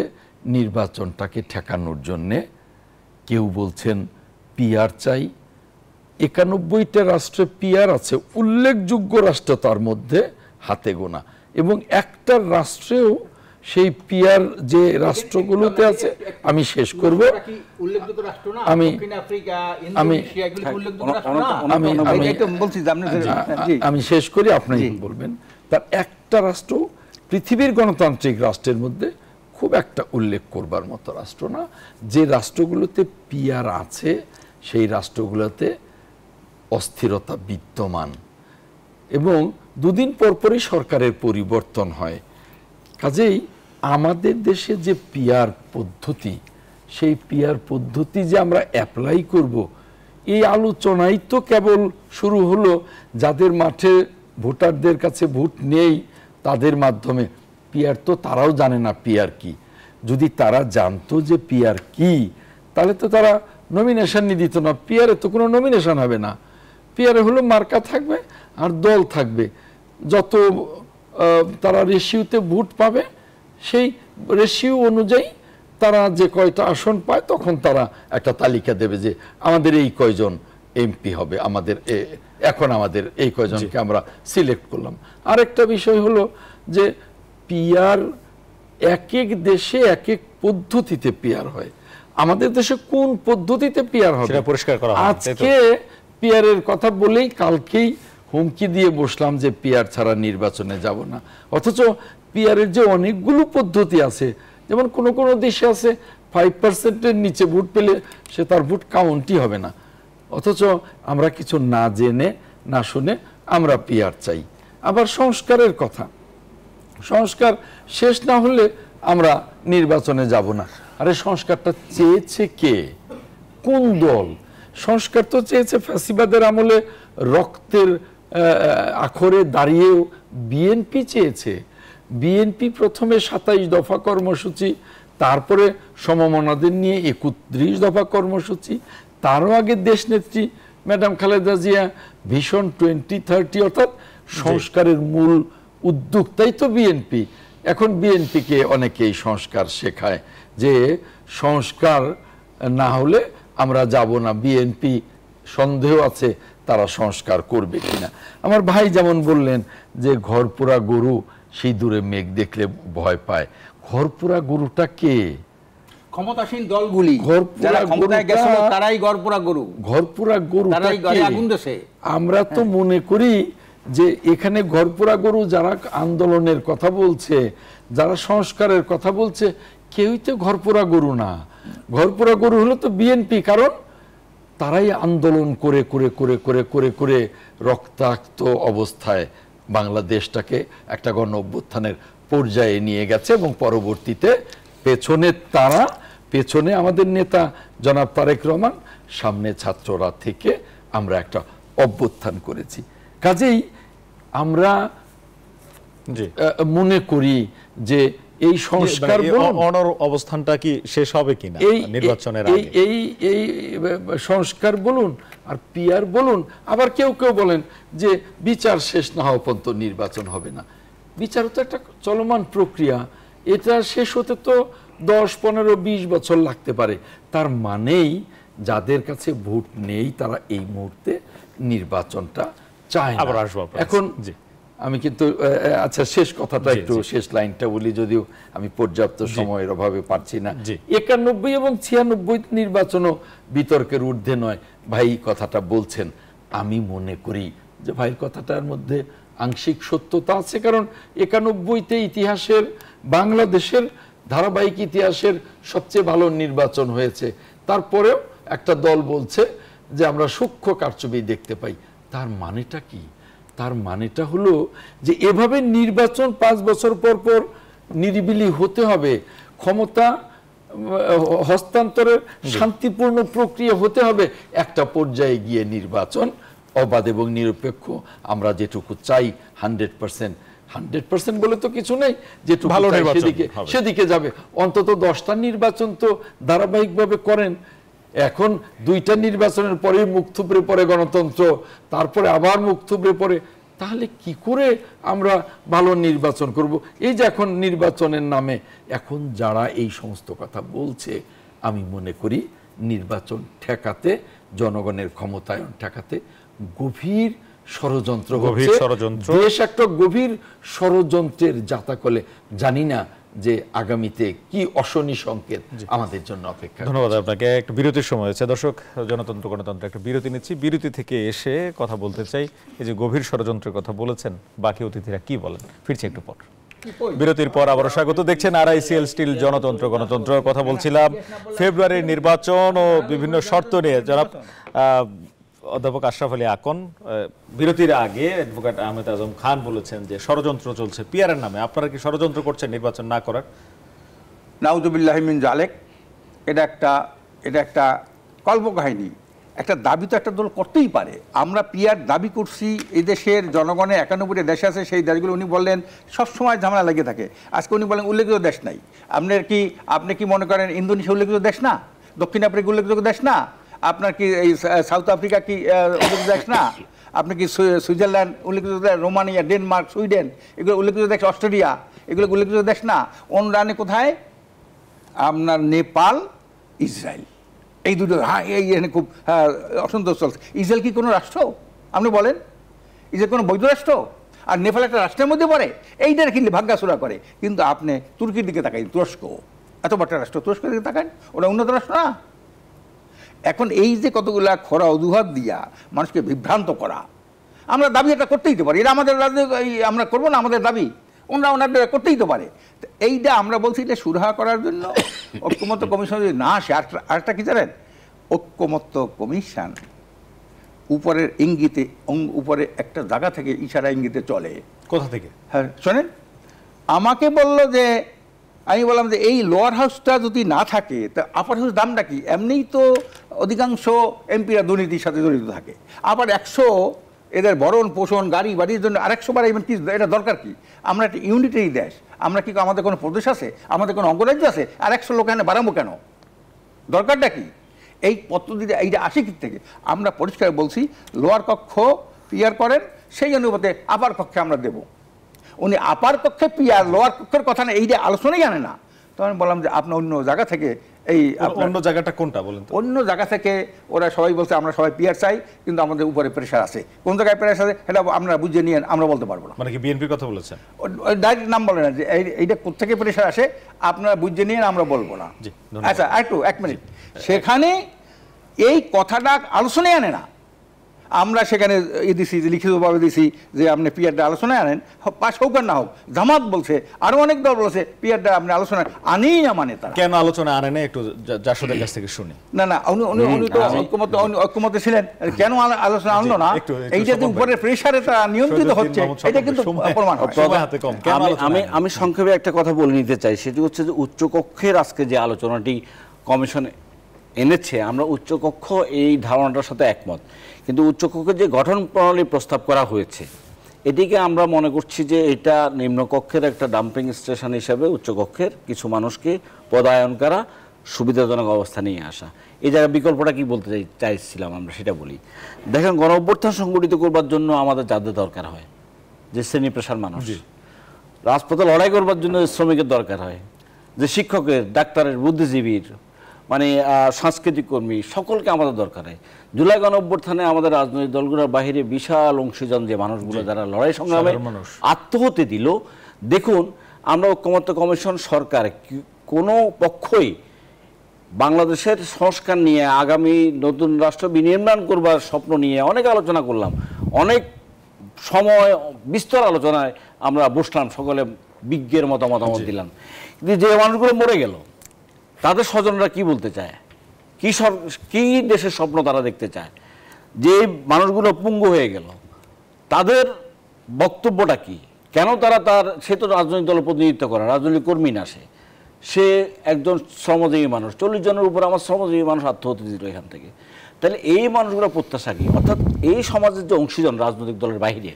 নির্বাচনটাকে ঠেকানোর জন্যে কেউ বলছেন পিআর চাই। 91টা রাষ্ট্রে পিআর আছে, উল্লেখযোগ্য রাষ্ট্র তার মধ্যে হাতে গোনা, এবং একটা রাষ্ট্রেও সেই পিআর যে রাষ্ট্রগুলোতে আছে, আমি শেষ করব, আমি শেষ করি, আপনি বলবেন। তার একটা রাষ্ট্র পৃথিবীর গণতান্ত্রিক রাষ্ট্রের মধ্যে খুব একটা উল্লেখ করবার মতো রাষ্ট্র না। যে রাষ্ট্রগুলোতে পিআর আছে সেই রাষ্ট্রগুলোতে অস্থিরতা বিদ্যমান এবং দুদিন পরপরই সরকারের পরিবর্তন হয়। কাজেই আমাদের দেশে যে পিআর পদ্ধতি, সেই পিআর পদ্ধতি যে আমরা অ্যাপ্লাই করব, এই আলোচনাই তো কেবল শুরু হলো। যাদের মাঠে ভোটারদের কাছে ভোট নেই তাদের মাধ্যমে পিআর, তো তারাও জানে না পিআর কি। যদি তারা জানতো যে পিআর কি, তাহলে তো তারা নমিনেশন নিয়ে দিত না। পিআরে তো কোনো নমিনেশন হবে না, পিআরে হলো মার্কা থাকবে আর দল থাকবে। যত তারা রেশিওতে ভোট পাবে সেই রেশিও অনুযায়ী তারা যে কয়টা আসন পায় তখন তারা একটা তালিকা দেবে যে আমাদের এই কয়জন এমপি হবে, আমাদের এখন আমাদের এই কয়জনকে আমরা সিলেক্ট করলাম। আরেকটা বিষয় হলো যে পিআর এক এক দেশে এক এক পদ্ধতিতে পিআর হয়। আমাদের দেশে কোন পদ্ধতিতে পিআর হবে পরিষ্কার করা হয়। আজকে পিআর এর কথা বলেই কালকেই হুমকি দিয়ে বসলাম যে পিআর ছাড়া নির্বাচনে যাব না। অথচ পিআর এর যে অনেকগুলো পদ্ধতি আছে, যেমন কোন কোন দেশে আছে 5%-এর নিচে ভোট পেলে সে তার ভোট কাউন্টই হবে না। অথচ আমরা কিছু না জেনে না শুনে আমরা পিআর চাই। আবার সংস্কারের কথা, সংস্কার শেষ না হলে আমরা নির্বাচনে যাব না। আরে সংস্কারটা চেয়েছে কে, কোন দল? সংস্কার তো চেয়েছে ফ্যাসিবাদের আমলে রক্তের আখরে দাঁড়িয়েও বিএনপি চেয়েছে। বিএনপি প্রথমে 27 দফা কর্মসূচি, তারপরে সমমনাদের নিয়ে 31 দফা কর্মসূচি, তারও আগে দেশনেত্রী ম্যাডাম খালেদা জিয়া ভিশন 2030, অর্থাৎ সংস্কারের মূল উদ্যোক্তাই তো বিএনপি। এখন বিএনপিকে অনেকেই সংস্কার শেখায় যে সংস্কার না হলে আমরা যাব না। বিএনপি সন্দেহ আছে তারা সংস্কার করবে কিনা। আমার ভাই যেমন বললেন যে ঘরপোড়া গরু সিঁদুরে মেঘ দেখলে ভয় পায়। ঘরপোড়া গরুটা কে? ক্ষমতাসীন দলগুলি, যারা ক্ষমতায় গেছিল তারাই ঘরপোড়া গরু। ঘরপোড়া গরু তারাই ঘরে আগুন দেশে। আমরা তো মনে করি যে এখানে ঘরপোড়া গরু যারা আন্দোলনের কথা বলছে, যারা সংস্কারের কথা বলছে, কেউই তো ঘরপোড়া গরু না। ঘরপোড়া গরু হলো তো বিএনপি, কারণ তারাই আন্দোলন করে করে করে করে করে করে রক্তাক্ত অবস্থায় বাংলাদেশটাকে একটা গণ অভ্যুত্থানের পর্যায়ে নিয়ে গেছে এবং পরবর্তীতে পেছনে তারা, পেছনে আমাদের নেতা জনাব তারেক রহমান, সামনে ছাত্ররা থেকে আমরা একটা অভ্যুত্থান করেছি। কাজেই আমরা মনে করি যে এই সংস্কার অবস্থানটা কি শেষ হবে কিনা নির্বাচনের আগে, এই সংস্কার বলুন আর পিআর বলুন, আবার কেউ কেউ বলেন যে বিচার শেষ না হওয়া পর্যন্ত নির্বাচন হবে না। বিচার তো একটা চলমান প্রক্রিয়া, এটা শেষ হতে তো 10, 15, 20 বছর লাগতে পারে। তার মানেই যাদের কাছে ভোট নেই তারা এই মুহূর্তে নির্বাচনটা চায় না। এখন আমি কিন্তু আচ্ছা শেষ কথাটা একটু, শেষ লাইনটা বলি, যদিও আমি পর্যাপ্ত সময়ের অভাবে পারছি না। 91 এবং 96 নির্বাচনও বিতর্কের ঊর্ধ্বে নয়, ভাই কথাটা বলছেন। আমি মনে করি যে ভাইয়ের কথাটার মধ্যে আংশিক সত্যতা আছে, কারণ 91-তে ইতিহাসের বাংলাদেশের ধারাবাহিক ইতিহাসের সবচেয়ে ভালো নির্বাচন হয়েছে, তারপরেও একটা দল বলছে যে আমরা সূক্ষ্ম কারচুপি দেখতে পাই। তার মানেটা কি? তার মানেটা হলো যে এভাবে নির্বাচন 5 বছর পর পর নিরিবিলি হতে হবে, ক্ষমতা হস্তান্তরের শান্তিপূর্ণ প্রক্রিয়া হতে হবে, একটা পর্যায়ে গিয়ে নির্বাচন অবাধ এবং নিরপেক্ষ আমরা যেটুকু চাই 100% বলে তো কিছু নেই, যেটুকু ভালো চাই নির্বাচন সেদিকে যাবে। অন্তত 10টা নির্বাচন তো ধারাবাহিকভাবে করেন। এখন 2টা নির্বাচনের পরে মুখ থুবড়ে পড়ে গণতন্ত্র, তারপরে আবার মুখ থুবড়ে পড়ে, তাহলে কি করে আমরা ভালো নির্বাচন করব? এই যে এখন নির্বাচনের নামে এখন যারা এই সমস্ত কথা বলছে, আমি মনে করি নির্বাচন ঠেকাতে, জনগণের ক্ষমতায়ন ঠেকাতে গভীর ষড়যন্ত্র হচ্ছে। দেশ একটা গভীর ষড়যন্ত্রের জাতাকলে, জানি না যে আগামীতে কি অশনি সংকেত আমাদের জন্য অপেক্ষা। ধন্যবাদ আপনাকে। একটা বিরতির সময় হয়েছে দর্শক, জনতন্ত্র গণতন্ত্র একটা বিরতি নিচ্ছি। বিরতি থেকে এসে কথা বলতে চাই, এই যে গভীর ষড়যন্ত্রের কথা বলেছেন, বাকি অতিথিরা কি বলেন, ফিরছি একটু পর। বিরতির পর আবারও স্বাগত। দেখছেন RICL স্টিল জনতন্ত্র গণতন্ত্র। কথা বলছিলাম ফেব্রুয়ারির নির্বাচন ও বিভিন্ন শর্ত নিয়ে। জনাব অধ্যাপক আশরাফ আলী আকন বিরতির আগে অ্যাডভোকেট আহমেদ আজম খান বলেছেন যে ষড়যন্ত্র চলছে পিআরের নামে। আপনারা কি ষড়যন্ত্র করছেন নির্বাচন না করার? নাউজুবিল্লাহি মিন জালেক। এটা একটা কল্পকাহিনী। একটা দাবি তো একটা দল করতেই পারে। আমরা পিআর দাবি করছি, এই দেশের জনগণের 91টা দেশ আছে, সেই দেশগুলো উনি বললেন সবসময় ঝামেলা লেগে থাকে। আজকে উনি বলেন উল্লেখিত দেশ নাই। আপনি কি মনে করেন ইন্দোনেশিয়া উল্লেখিত দেশ না? দক্ষিণ আফ্রিকা উল্লেখযোগ্য দেশ না? আপনার কি এই সাউথ আফ্রিকা কি উল্লেখিত দেশ না? আপনি কি সুইজারল্যান্ড উল্লেখিত দেশ? রোমানিয়া, ডেনমার্ক, সুইডেন এগুলো উল্লেখিত দেশ? অস্ট্রেলিয়া এগুলো উল্লেখিত দেশ না? অন্যান্য কোথায়? আপনার নেপাল, ইসরায়েল, এই দুটো। হ্যাঁ, এই খুব অসন্তোষ চলছে। ইসরায়েল কি কোনো রাষ্ট্র? আপনি বলেন, ইসরায়েল কোনো বৈধ রাষ্ট্র? আর নেপাল একটা রাষ্ট্রের মধ্যে পড়ে? এইটার কি ভাগ্যাসুরা করে। কিন্তু আপনি তুর্কির দিকে তাকাই, তুরস্ক এত বড় রাষ্ট্র, তুরস্কের দিকে তাকান, ওটা উন্নত রাষ্ট্র না? এখন এই যে কতগুলা খরা অজুহাত দিয়া মানুষকে বিভ্রান্ত করা, আমরা দাবি এটা করতেই তো পারি। এটা আমাদের আমরা করবো না আমাদের দাবি, ওনাদের করতেই তো পারে। এইটা আমরা বলছি এটা সুরাহা করার জন্য ঐক্যমত্য কমিশন যদি না আসে। আরেকটা কি জানেন, ঐক্যমত্য কমিশন উপরের ইঙ্গিতে, উপরে একটা জায়গা থেকে ইশারা ইঙ্গিতে চলে। কোথা থেকে? হ্যাঁ শোনেন, আমাকে বলল যে, আমি বললাম যে এই লোয়ার হাউসটা যদি না থাকে তা আপার হাউস দামটা কি? এমনিই তো অধিকাংশ এমপিরা দুর্নীতির সাথে জড়িত থাকে, আবার 100 এদের ভরণ পোষণ গাড়ি বাড়ির জন্য আরেকশো বাড়াইবেন কি? এটা দরকার কি? আমরা একটা ইউনিটারি দেশ, আমরা কি আমাদের কোনো প্রদেশ আছে, আমাদের কোনো অঙ্গরাজ্য আছে? আর 100 লোক এখানে বাড়াবো কেন? দরকারটা কি? এই পদ্ধতিটা এইটা আসে কি থেকে? আমরা পরিষ্কার বলছি লোয়ার কক্ষ পিআর করেন, সেই অনুপাতে আপার কক্ষে আমরা দেব। উনি আপার কক্ষে পিআর, লোয়ার কক্ষের কথা না, এইটা আলোচনাই আনে না। তো আমি বললাম যে আপনি অন্য জায়গা থেকে এই অন্য জায়গাটা কোনটা বলেন তো? অন্য জায়গা থেকে ওরা সবাই বলছে আমরা সবাই পিআর চাই, কিন্তু আমাদের উপরে প্রেশার আছে। কোন জায়গায় প্রেশার আছে সেটা আপনারা বুঝে নিয়ে আমরা বলতে পারবো না। মানে কি বিএনপির কথা বলেছেন? ডাইরেক্ট নাম বলে না যে এইটা কোথেকে প্রেশার আসে, আপনারা বুঝে নিয়ে আমরা বলবো না। আচ্ছা একটু 1 মিনিট, সেখানে এই কথাটা আলোচনায় আনে না। আমরা সেখানে দিছি, লিখিতভাবে দিছি যে আপনি পিআরটা আলোচনায় আনেন, পাশ হোক আর না হোক। জামাত বলছে, আরো অনেক দল বলছে পিআরটা আপনি আলোচনায় আনেই না। মানে তারা কেন আলোচনা আনে না একটু জাসদের কাছ থেকে শুনি। না উনি তো ঐক্যমতে ছিলেন, কেন আলোচনা আনলো না? এইটা যে উপরের প্রেশারে তারা নিয়ন্ত্রিত হচ্ছে, এটা কিন্তু প্রমাণ হয়। আমি সংক্ষেপে একটা কথা বলে নিতে চাই, সেটি হচ্ছে যে উচ্চকক্ষের আজকে যে আলোচনাটি কমিশন এনেছে, আমরা উচ্চকক্ষ এই ধারণাটার সাথে একমত, কিন্তু উচ্চকক্ষের যে গঠন প্রণালী প্রস্তাব করা হয়েছে এটিকে আমরা মনে করছি যে এটা নিম্নকক্ষের একটা ডাম্পিং স্টেশন হিসেবে উচ্চকক্ষের কিছু মানুষকে পদায়ন করা, সুবিধাজনক অবস্থা নিয়ে আসা। এই জায়গায় বিকল্পটা কি বলতে চাইছিলাম আমরা সেটা বলি। দেখেন, গণ অভ্যুত্থান সংগঠিত করবার জন্য আমাদের যাদের দরকার হয়, যে শ্রেণী পেশার মানুষ, রাজপথে লড়াই করবার জন্য শ্রমিকের দরকার হয়, যে শিক্ষকের, ডাক্তারের, বুদ্ধিজীবীর, মানে সাংস্কৃতিক কর্মী, সকলকে আমাদের দরকার হয়। জুলাই গণ অভ্যুত্থানে আমাদের রাজনৈতিক দলগুলোর বাহিরে বিশাল অংশীজন যে মানুষগুলো যারা লড়াই সংগ্রামে আত্মহতি দিল, দেখুন আমরা ঐক্যমত্য কমিশন সরকার কোনো পক্ষই বাংলাদেশের সংস্কার নিয়ে, আগামী নতুন রাষ্ট্র বিনির্মাণ করবার স্বপ্ন নিয়ে অনেক আলোচনা করলাম, অনেক সময় বিস্তর আলোচনায় আমরা বসলাম, সকলে বিজ্ঞের মতামত দিলাম, কিন্তু যে মানুষগুলো মরে গেল তাদের স্বজনরা কি বলতে চায়, কি দেশের স্বপ্ন তারা দেখতে চায়, যে মানুষগুলো পঙ্গু হয়ে গেল তাদের বক্তব্যটা কি, কেন তারা সে তো রাজনৈতিক দলের প্রতিনিধিত্ব করে, রাজনৈতিক কর্মী না, সে একজন শ্রমজীবী মানুষ, 40 জনের উপর আমার শ্রমজীবী মানুষ আত্মহত্যা দিল এখান থেকে। তাহলে এই মানুষগুলো প্রত্যাশা কি, অর্থাৎ এই সমাজের যে অংশীজন রাজনৈতিক দলের বাইরে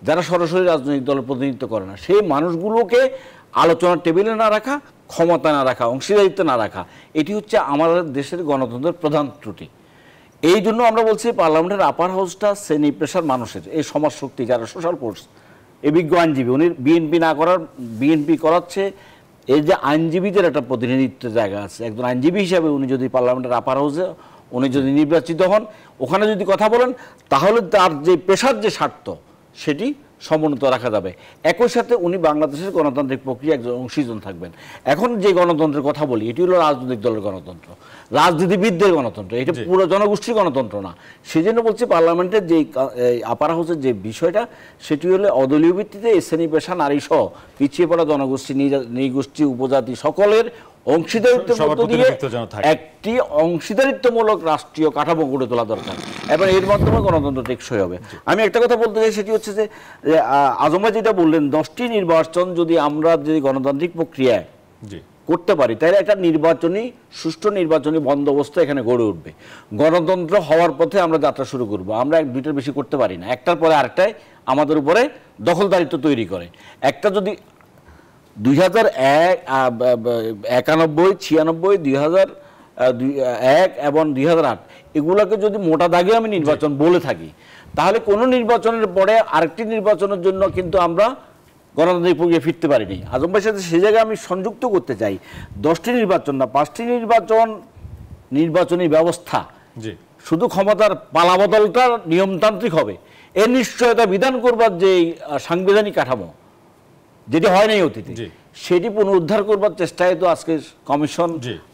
যারা সরাসরি রাজনৈতিক দলের প্রতিনিধিত্ব করে না, সেই মানুষগুলোকে আলোচনার টেবিলে না রাখা, ক্ষমতা না রাখা, অংশীদারিত্ব না রাখা, এটি হচ্ছে আমাদের দেশের গণতন্ত্রের প্রধান ত্রুটি। এই জন্য আমরা বলছি পার্লামেন্টের আপার হাউসটা শ্রেণী পেশার মানুষের, এই সমাজ শক্তি যারা সোশ্যাল ফোর্স, এই বিজ্ঞ আইনজীবী, উনি বিএনপি করাচ্ছে, এই যে আইনজীবীদের একটা প্রতিনিধিত্বের জায়গা আছে, একজন আইনজীবী হিসাবে উনি যদি পার্লামেন্টের আপার হাউসে উনি যদি নির্বাচিত হন, ওখানে যদি কথা বলেন, তাহলে তার যে পেশার যে স্বার্থ সেটি সমুন্নত রাখা যাবে। একই সাথে উনি বাংলাদেশের গণতান্ত্রিক প্রক্রিয়া একজন অংশীজন থাকবেন। এখন যে গণতন্ত্রের কথা বলি, এটি হলো রাজনৈতিক দলের গণতন্ত্র, রাজনীতিবিদদের গণতন্ত্র, এটা পুরো জনগোষ্ঠীর গণতন্ত্র না। সেই জন্য বলছি পার্লামেন্টের যে আপার হাউসের যে বিষয়টা, সেটি হলো অদলীয় ভিত্তিতে শ্রেণী পেশা, নারী সহ পিছিয়ে পড়া জনগোষ্ঠী, নৃগোষ্ঠী, উপজাতি সকলের অংশীদারিত্বের মধ্য দিয়ে একটি অংশীদারিত্বমূলক রাষ্ট্রীয় কাঠামো গড়ে তোলা দরকার, এবং এর মাধ্যমে গণতন্ত্র টেকসই হবে। আমি একটা কথা বলতে চাই, সেটি হচ্ছে যে আজম ভাই যেটা বললেন, 10টি নির্বাচন যদি আমরা যদি গণতান্ত্রিক প্রক্রিয়ায় করতে পারি, তাহলে একটা সুষ্ঠু নির্বাচনী বন্দোবস্ত এখানে গড়ে উঠবে। গণতন্ত্র হওয়ার পথে আমরা যাত্রা শুরু করব। আমরা 2টার বেশি করতে পারি না, একটার পরে আরেকটাই আমাদের উপরে দখলদারিত্ব তৈরি করে। একটা যদি 2001, 91, 96, 2001 এবং 2008 এগুলোকে যদি মোটা দাগে আমি নির্বাচন বলে থাকি, তাহলে কোনো নির্বাচনের পরে আরেকটি নির্বাচনের জন্য কিন্তু আমরা গণতান্ত্রিক প্রক্রিয়া ফিরতে পারিনি। আজম ভাইয়ের সাথে সেই জায়গায় আমি সংযুক্ত করতে চাই, 10টি নির্বাচন না, 5টি নির্বাচনী ব্যবস্থা, শুধু ক্ষমতার পালাবদলটা নিয়মতান্ত্রিক হবে, এর নিশ্চয়তা বিধান করবার যে সাংবিধানিক কাঠামো যেটি হয় নাই অতীতে, সেটি পুনরুদ্ধার করবার চেষ্টায় তো আজকে কমিশন,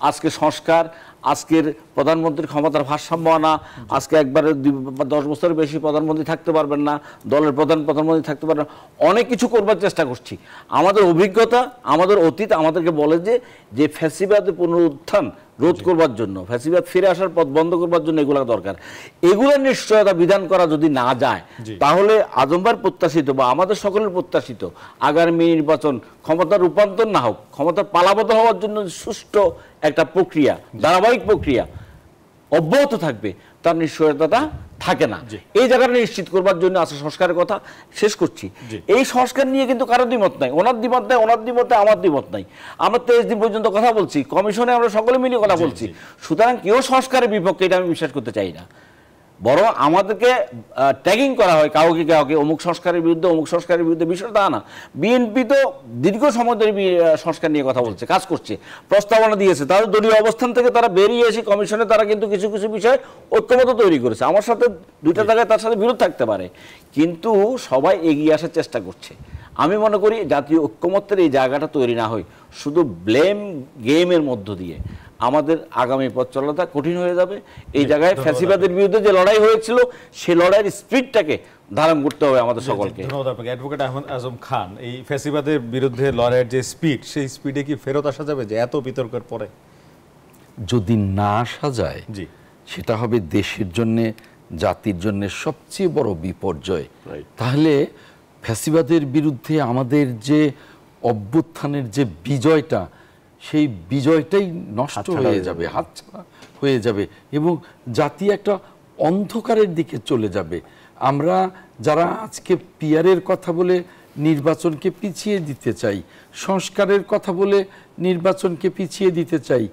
আজকে সংস্কার, আজকের প্রধানমন্ত্রীর ক্ষমতার ভারসাম্য আনা, আজকে একবারে 10 বছরের বেশি প্রধানমন্ত্রী থাকতে পারবেন না, দলের প্রধানমন্ত্রী থাকতে পারবেন না, অনেক কিছু করবার চেষ্টা করছি। আমাদের অভিজ্ঞতা, আমাদের অতীত আমাদেরকে বলে যে ফ্যাসিবাদের পুনরুত্থান রোধ করবার জন্য, ফ্যাসিবাদ ফিরে আসার পথ বন্ধ করবার জন্য এগুলো দরকার। এগুলোর নিশ্চয়তা বিধান করা যদি না যায়, তাহলে আজমবার প্রত্যাশিত বা আমাদের সকলের প্রত্যাশিত আগামী নির্বাচন ক্ষমতার রূপান্তর না হোক, ক্ষমতার পালাবদল হওয়ার জন্য সুষ্ঠু একটা প্রক্রিয়া, ধারাবাহিক প্রক্রিয়া অব্যাহত থাকবে, তার নিশ্চয়তাটা থাকে না। এই জায়গাটা নিশ্চিত করবার জন্য আছে সংস্কারের কথা। শেষ করছি, এই সংস্কার নিয়ে কিন্তু কারো দ্বিমত নাই, ওনার দ্বিমত নাই, ওনার দ্বিমত নাই, আমার দ্বিমত নাই। আমরা 23 দিন পর্যন্ত কথা বলছি, কমিশনে আমরা সকলে মিলে কথা বলছি। সুতরাং কেউ সংস্কারের বিপক্ষে, এটা আমি বিশ্বাস করতে চাই না। বরং আমাদেরকে ট্যাগিং করা হয় কাউকে অমুক সংস্কারের বিরুদ্ধে, অমুক সংস্কারের বিরুদ্ধে, বিষয়টা না। বিএনপি তো দীর্ঘ সময় ধরে সংস্কার নিয়ে কথা বলছে, কাজ করছে, প্রস্তাবনা দিয়েছে, তাদের দলীয় অবস্থান থেকে তারা বেরিয়ে এসে কমিশনে তারা কিন্তু কিছু কিছু বিষয় ঐক্যমত তৈরি করেছে। আমার সাথে 2টা জায়গায় তার সাথে বিরোধ থাকতে পারে, কিন্তু সবাই এগিয়ে আসার চেষ্টা করছে। আমি মনে করি জাতীয় ঐক্যমত্যের এই জায়গাটা তৈরি না হয়, শুধু ব্লেম গেমের মধ্য দিয়ে আমাদের আগামী পথ চলাটা কঠিন হয়ে যাবে। এই জায়গায় ফ্যাসিবাদের বিরুদ্ধে যে লড়াই হয়েছিল, সেই লড়াইয়ের স্পিরিটটাকে ধারণ করতে হবে আমাদের সকলকে। ধন্যবাদ আপনাকে অ্যাডভোকেট আহমেদ আজম খান। এই ফ্যাসিবাদের বিরুদ্ধে লড়াইয়ের যে স্পিড, সেই স্পিডে কি ফেরত আসা যাবে যে এত বিতর্কের পরে? যদি না আসা যায়, সেটা হবে দেশের জন্য, জাতির জন্য সবচেয়ে বড় বিপর্যয়। তাহলে ফ্যাসিবাদের বিরুদ্ধে আমাদের যে অভ্যুত্থানের যে বিজয়টা, সেই বিজয়টাই নষ্ট হয়ে যাবে, হাতছাড়া হয়ে যাবে, এবং জাতি একটা অন্ধকারের দিকে চলে যাবে। আমরা যারা আজকে পিয়ারের কথা বলে নির্বাচনকে পিছিয়ে দিতে চাই, সংস্কারের কথা বলে নির্বাচনকে পিছিয়ে দিতে চাই,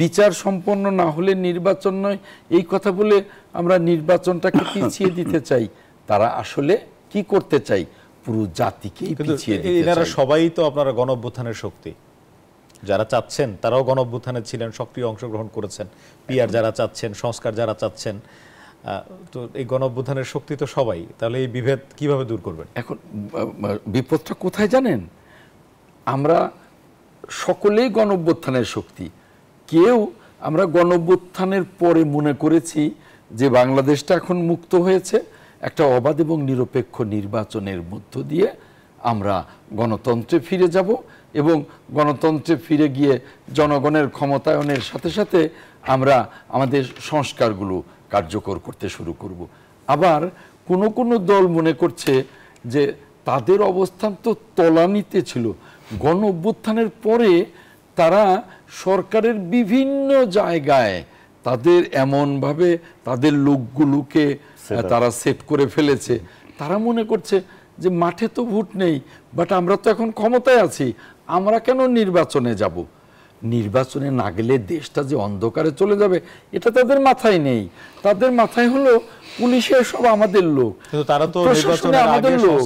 বিচার সম্পন্ন না হলে নির্বাচন নয় এই কথা বলে আমরা নির্বাচনটাকে পিছিয়ে দিতে চাই, তারা আসলে কি করতে চাই? পুরো জাতিকেই পিছিয়ে দিতে চাই। এনারা সবাই তো আপনারা গণঅভ্যুত্থানের শক্তি, যারা চাচ্ছেন তারাও গণঅভ্যুত্থানে ছিলেন, সক্রিয় অংশগ্রহণ করেছেন। পিআর যারা চাচ্ছেন, সংস্কার যারা চাচ্ছেন, তো এই গণঅভ্যুত্থানের শক্তি তো সবাই। তাহলে এই বিভেদ কিভাবে দূর করবেন? এখন বিপদটা কোথায় জানেন? আমরা সকলেই গণঅভ্যুত্থানের শক্তি। কেউ আমরা গণঅভ্যুত্থানের পরে মনে করেছি যে বাংলাদেশটা এখন মুক্ত হয়েছে, একটা অবাধ এবং নিরপেক্ষ নির্বাচনের মধ্য দিয়ে আমরা গণতন্ত্রে ফিরে যাব এবং গণতন্ত্রে ফিরে গিয়ে জনগণের ক্ষমতায়নের সাথে সাথে আমরা আমাদের সংস্কারগুলো কার্যকর করতে শুরু করব। আবার কোনো কোনো দল মনে করছে যে তাদের অবস্থান তো তলানিতে ছিল, গণ অভ্যুত্থানের পরে তারা সরকারের বিভিন্ন জায়গায় তাদের এমনভাবে তাদের লোকগুলোকে তারা সেট করে ফেলেছে, তারা মনে করছে যে মাঠে তো ভোট নেই, বাট আমরা তো এখন ক্ষমতায় আছি, আমরা কেন নির্বাচনে যাব? নির্বাচনে না গেলে দেশটা যে অন্ধকারে চলে যাবে এটা তাদের মাথায় নেই। তাদের মাথায় হলো পুলিশের সব আমাদের লোক, তারা তো প্রশাসনে আমাদের লোক,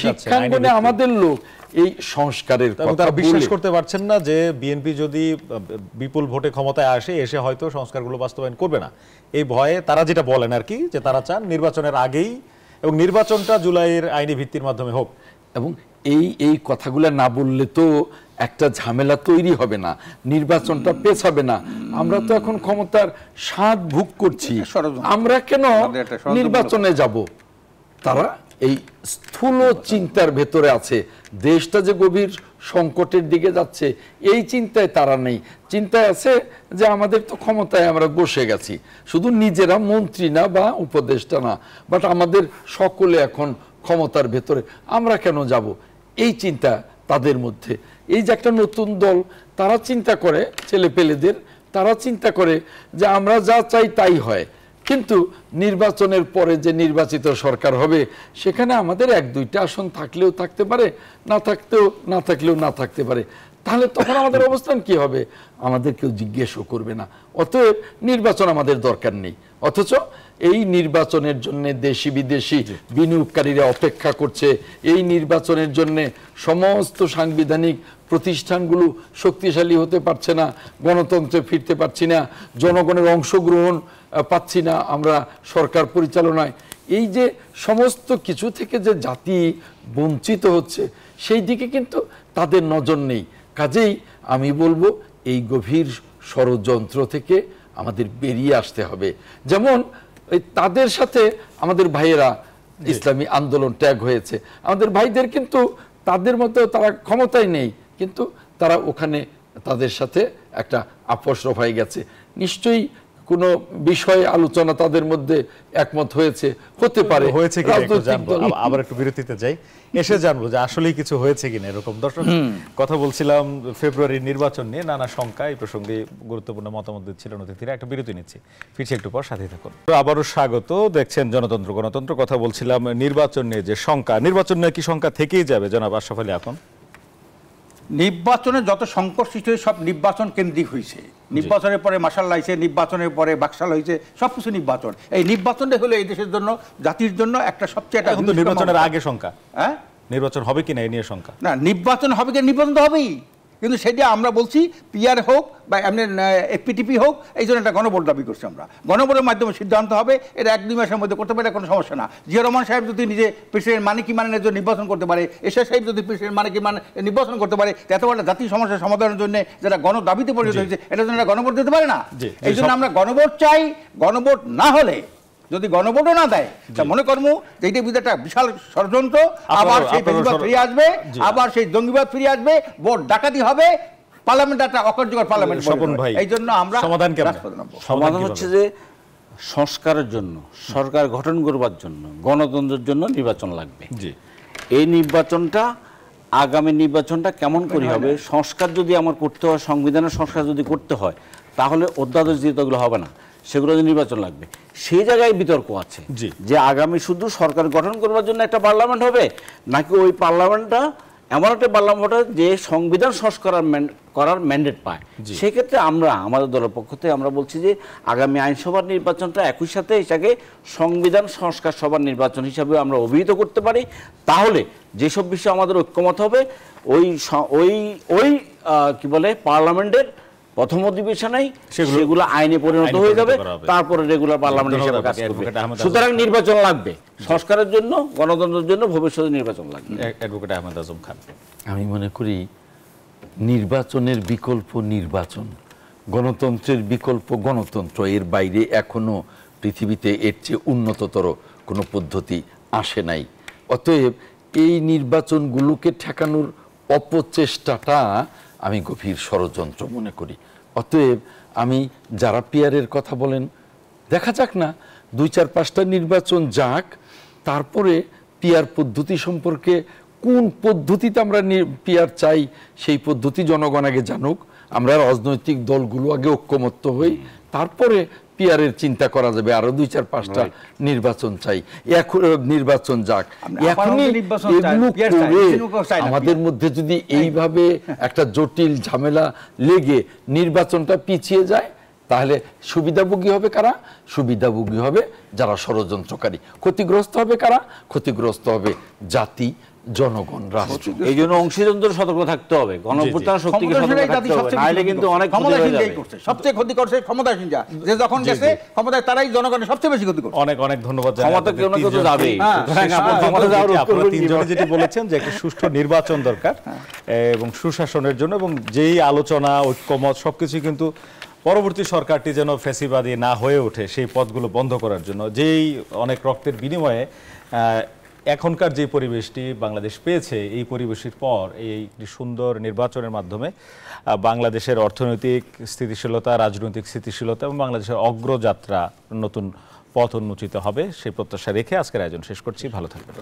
শিক্ষাঙ্গনে আমাদের লোক। এই সংস্কারের কথা তারা বিশ্বাস করতে পারছেন না যে বিএনপি যদি বিপুল ভোটে ক্ষমতায় এসে হয়তো সংস্কারগুলো বাস্তবায়ন করবে না। এই ভয়ে তারা যেটা বলেন আর কি, যে তারা চান নির্বাচনের আগেই এবং নির্বাচনটা জুলাইয়ের আইনি ভিত্তির মাধ্যমে হোক। এবং এই কথাগুলো না বললে তো একটা ঝামেলা তৈরি হবে না, নির্বাচনটা পেছাবে না। আমরা তো এখন ক্ষমতার স্বাদ ভোগ করছি, আমরা কেন নির্বাচনে যাব? তারা এই স্থূল চিন্তার ভেতরে আছে, দেশটা যে গভীর সংকটের দিকে যাচ্ছে এই চিন্তায় তারা নেই। চিন্তায় আছে যে আমাদের তো ক্ষমতায় আমরা বসে গেছি, শুধু নিজেরা মন্ত্রী না বা উপদেষ্টা না, বাট আমাদের সকলে এখন ক্ষমতার ভেতরে, আমরা কেন যাব? এই চিন্তা তাদের মধ্যে। এই যে একটা নতুন দল, তারা চিন্তা করে, ছেলে পেলেদের তারা চিন্তা করে যে আমরা যা চাই তাই হয়, কিন্তু নির্বাচনের পরে যে নির্বাচিত সরকার হবে সেখানে আমাদের 1-2টা আসন থাকলেও থাকতে পারে, না থাকলেও না থাকতে পারে। তাহলে তখন আমাদের অবস্থান কি হবে? আমাদের কেউ জিজ্ঞেসও করবে না। অতএব নির্বাচন আমাদের দরকার নেই। অথচ এই নির্বাচনের জন্য দেশি বিদেশি বিনিয়োগকারীরা অপেক্ষা করছে। এই নির্বাচনের জন্য সমস্ত সাংবিধানিক প্রতিষ্ঠানগুলো শক্তিশালী হতে পারছে না, গণতন্ত্রে ফিরতে পারছি না, জনগণের অংশগ্রহণ পাচ্ছি না আমরা সরকার পরিচালনায়। এই যে সমস্ত কিছু থেকে যে জাতি বঞ্চিত হচ্ছে সেই দিকে কিন্তু তাদের নজর নেই। কাজেই আমি বলবো এই গভীর ষড়যন্ত্র থেকে আমাদের বেরিয়ে আসতে হবে। যেমন তাদের সাথে আমাদের ভাইয়েরা ইসলামী আন্দোলন ত্যাগ হয়েছে, আমাদের ভাইদের কিন্তু তাদের মতো তারা ক্ষমতায় নেই, কিন্তু তারা ওখানে তাদের সাথে একটা আপোষ রফাই গেছে। নিশ্চয়ই কোনো বিষয়ে আলোচনা তাদের মধ্যে একমত হয়েছে, হতে পারে। হয়েছে কি আবার একটু বিরতিতে যাই, এসে জানবো যে আসলেই কিছু হয়েছে কিনা এরকম। দর্শক, কথা বলছিলাম ফেব্রুয়ারির নির্বাচন নিয়ে, নানা শঙ্কা, এই প্রসঙ্গে গুরুত্বপূর্ণ মতামত দিচ্ছিলেন অতিথিরা। একটা বিরতি নিচ্ছি, ফিরছি একটু পর, সাথে থাকুন। আবারও স্বাগত, দেখছেন জনতন্ত্র গণতন্ত্র। কথা বলছিলাম নির্বাচন নিয়ে, যে শঙ্কা, নির্বাচন নিয়ে কি শঙ্কা থেকেই যাবে জনাব আশরাফ আলী? এখন নির্বাচনে যত সংকট সৃষ্টি হয়েছে সব নির্বাচন কেন্দ্রিক হয়েছে। নির্বাচনের পরে মাশাআল্লাহ হয়েছে, নির্বাচনের পরে বাকশাল হয়েছে, সবকিছু নির্বাচন। এই নির্বাচনটা হলো এই দেশের জন্য, জাতির জন্য একটা সবচেয়ে একটা নির্বাচনের আগে শঙ্কা। হ্যাঁ, নির্বাচন হবে কিনা এই নিয়ে শঙ্কা। না, নির্বাচন হবে কিনা, নির্বাচন তো হবেই, কিন্তু সেটা আমরা বলছি পিআর হোক বা এমনি এফপিটিপি হোক, এই জন্য একটা গণভোট দাবি করছি আমরা। গণভোটের মাধ্যমে সিদ্ধান্ত হবে, এটা 1-2 মাসের মধ্যে করতে পারে, কোনো সমস্যা না। জিয়া রহমান সাহেব যদি নিজে প্রেসিডেন্ট মানে কি মানে নির্বাচন করতে পারে, এরশাদ সাহেব যদি প্রেসিডেন্ট মানে কি মানে নির্বাচন করতে পারে, এত বড় জাতীয় সমস্যার সমাধানের জন্য যেটা গণ দাবিতে পরিণত হয়েছে, এটার জন্য গণভোট দিতে পারে না। এই জন্য আমরা গণভোট চাই। গণভোট না হলে, যদি গণভোটও না দেয়, তা মনে করবো যে এইটার বিরুদ্ধে একটা বিশাল ষড়যন্ত্র, আবার সেই ফেসিবাদ ফিরে আসবে, আবার সেই জঙ্গিবাদ ফিরে আসবে, ভোট ডাকাতি হবে, পার্লামেন্ট একটা অকার্যকর পার্লামেন্ট। এই জন্য আমরা সমাধান হচ্ছে যে সংস্কারের জন্য, সরকার গঠন করবার জন্য, গণতন্ত্রের জন্য নির্বাচন লাগবে। এই নির্বাচনটা, আগামী নির্বাচনটা কেমন করে হবে? সংস্কার যদি আমার করতে হয়, সংবিধানের সংস্কার যদি করতে হয়, তাহলে অধ্যাদেশ দিয়ে তো ওগুলো হবে না, সেগুলো নির্বাচন লাগবে। সেই জায়গায় বিতর্ক আছে যে আগামী শুধু সরকার গঠন করবার জন্য একটা পার্লামেন্ট হবে, নাকি ওই পার্লামেন্টটা এমন একটা পার্লামেন্ট যে সংবিধান সংস্কার করার ম্যান্ডেট পায়। সেক্ষেত্রে আমরা আমাদের দলের পক্ষ থেকে আমরা বলছি যে আগামী আইনসভার নির্বাচনটা একই সাথে এটাকে সংবিধান সংস্কার সভার নির্বাচন হিসাবে আমরা অভিহিত করতে পারি। তাহলে যেসব বিষয়ে আমাদের ঐক্যমত হবে, ওই কি বলে পার্লামেন্টের প্রথম অধিবেশনেই সেগুলো আইনে পরিণত হয়ে যাবে, তারপরে রেগুলার পার্লামেন্ট হিসেবে কাজ করবে। সুতরাং নির্বাচন লাগবে, সংস্কারের জন্য, গণতন্ত্রের জন্য ভবিষ্যতে নির্বাচন লাগবে। অ্যাডভোকেট আহমেদ আজম খান, আমি মনে করি নির্বাচনের বিকল্প নির্বাচন, গণতন্ত্রের বিকল্প গণতন্ত্র, এর বাইরে এখনো পৃথিবীতে এর চেয়ে উন্নততর কোনো পদ্ধতি আসে নাই। অতএব এই নির্বাচনগুলোকে ঠেকানোর অপচেষ্টাটা আমি গভীর ষড়যন্ত্র মনে করি। অতএব আমি যারা পিয়ারের কথা বলেন, দেখা যাক না 2-4-5টা নির্বাচন যাক, তারপরে পিয়ার পদ্ধতি সম্পর্কে কোন পদ্ধতিতে আমরা পিয়ার চাই সেই পদ্ধতি জনগণ আগে জানুক, আমরা রাজনৈতিক দলগুলো আগে ঐক্যমত্য হই, তারপরে পিয়ারের চিন্তা করা যাবে। আরো 2-4-5টা নির্বাচন চাই, এখন নির্বাচন যাক। এখনই এগুলো করে আমাদের মধ্যে যদি এইভাবে একটা জটিল ঝামেলা লেগে নির্বাচনটা পিছিয়ে যায়, তাহলে সুবিধাভোগী হবে কারা? সুবিধাভোগী হবে যারা ষড়যন্ত্রকারী। ক্ষতিগ্রস্ত হবে কারা? ক্ষতিগ্রস্ত হবে জাতি, জনগণ, রাষ্ট্র। এই জন্য অংশীদারদের সতর্ক থাকতে হবে, গণঅভ্যুত্থান শক্তিকে সতর্ক থাকতে হবে, নাহলে কিন্তু অনেক ক্ষতি হয়ে যাবে। সবচেয়ে ক্ষতি করছে ক্ষমতাসীন, যে যখন গেছে ক্ষমতায় তারাই জনগণের সবচেয়ে বেশি ক্ষতি করছে। অনেক অনেক ধন্যবাদ। ক্ষমতা কেউ না কেউ তো যাবেই। আপনারা তিনজনে যেটি বলেছেন যে একটা সুষ্ঠু নির্বাচন দরকার এবং সুশাসনের জন্য, এবং যেই আলোচনা ঐক্যমত সবকিছু কিন্তু পরবর্তী সরকারটি যেন ফ্যাসিবাদী না হয়ে ওঠে সেই পথগুলো বন্ধ করার জন্য, যেই অনেক রক্তের বিনিময়ে এখনকার যে পরিবেশটি বাংলাদেশ পেয়েছে, এই পরিবেশের পর এই সুন্দর নির্বাচনের মাধ্যমে বাংলাদেশের অর্থনৈতিক স্থিতিশীলতা, রাজনৈতিক স্থিতিশীলতা এবং বাংলাদেশের অগ্রযাত্রা নতুন পথ উন্মোচিত হবে, সেই প্রত্যাশা রেখে আজকের আয়োজন শেষ করছি। ভালো থাকবেন।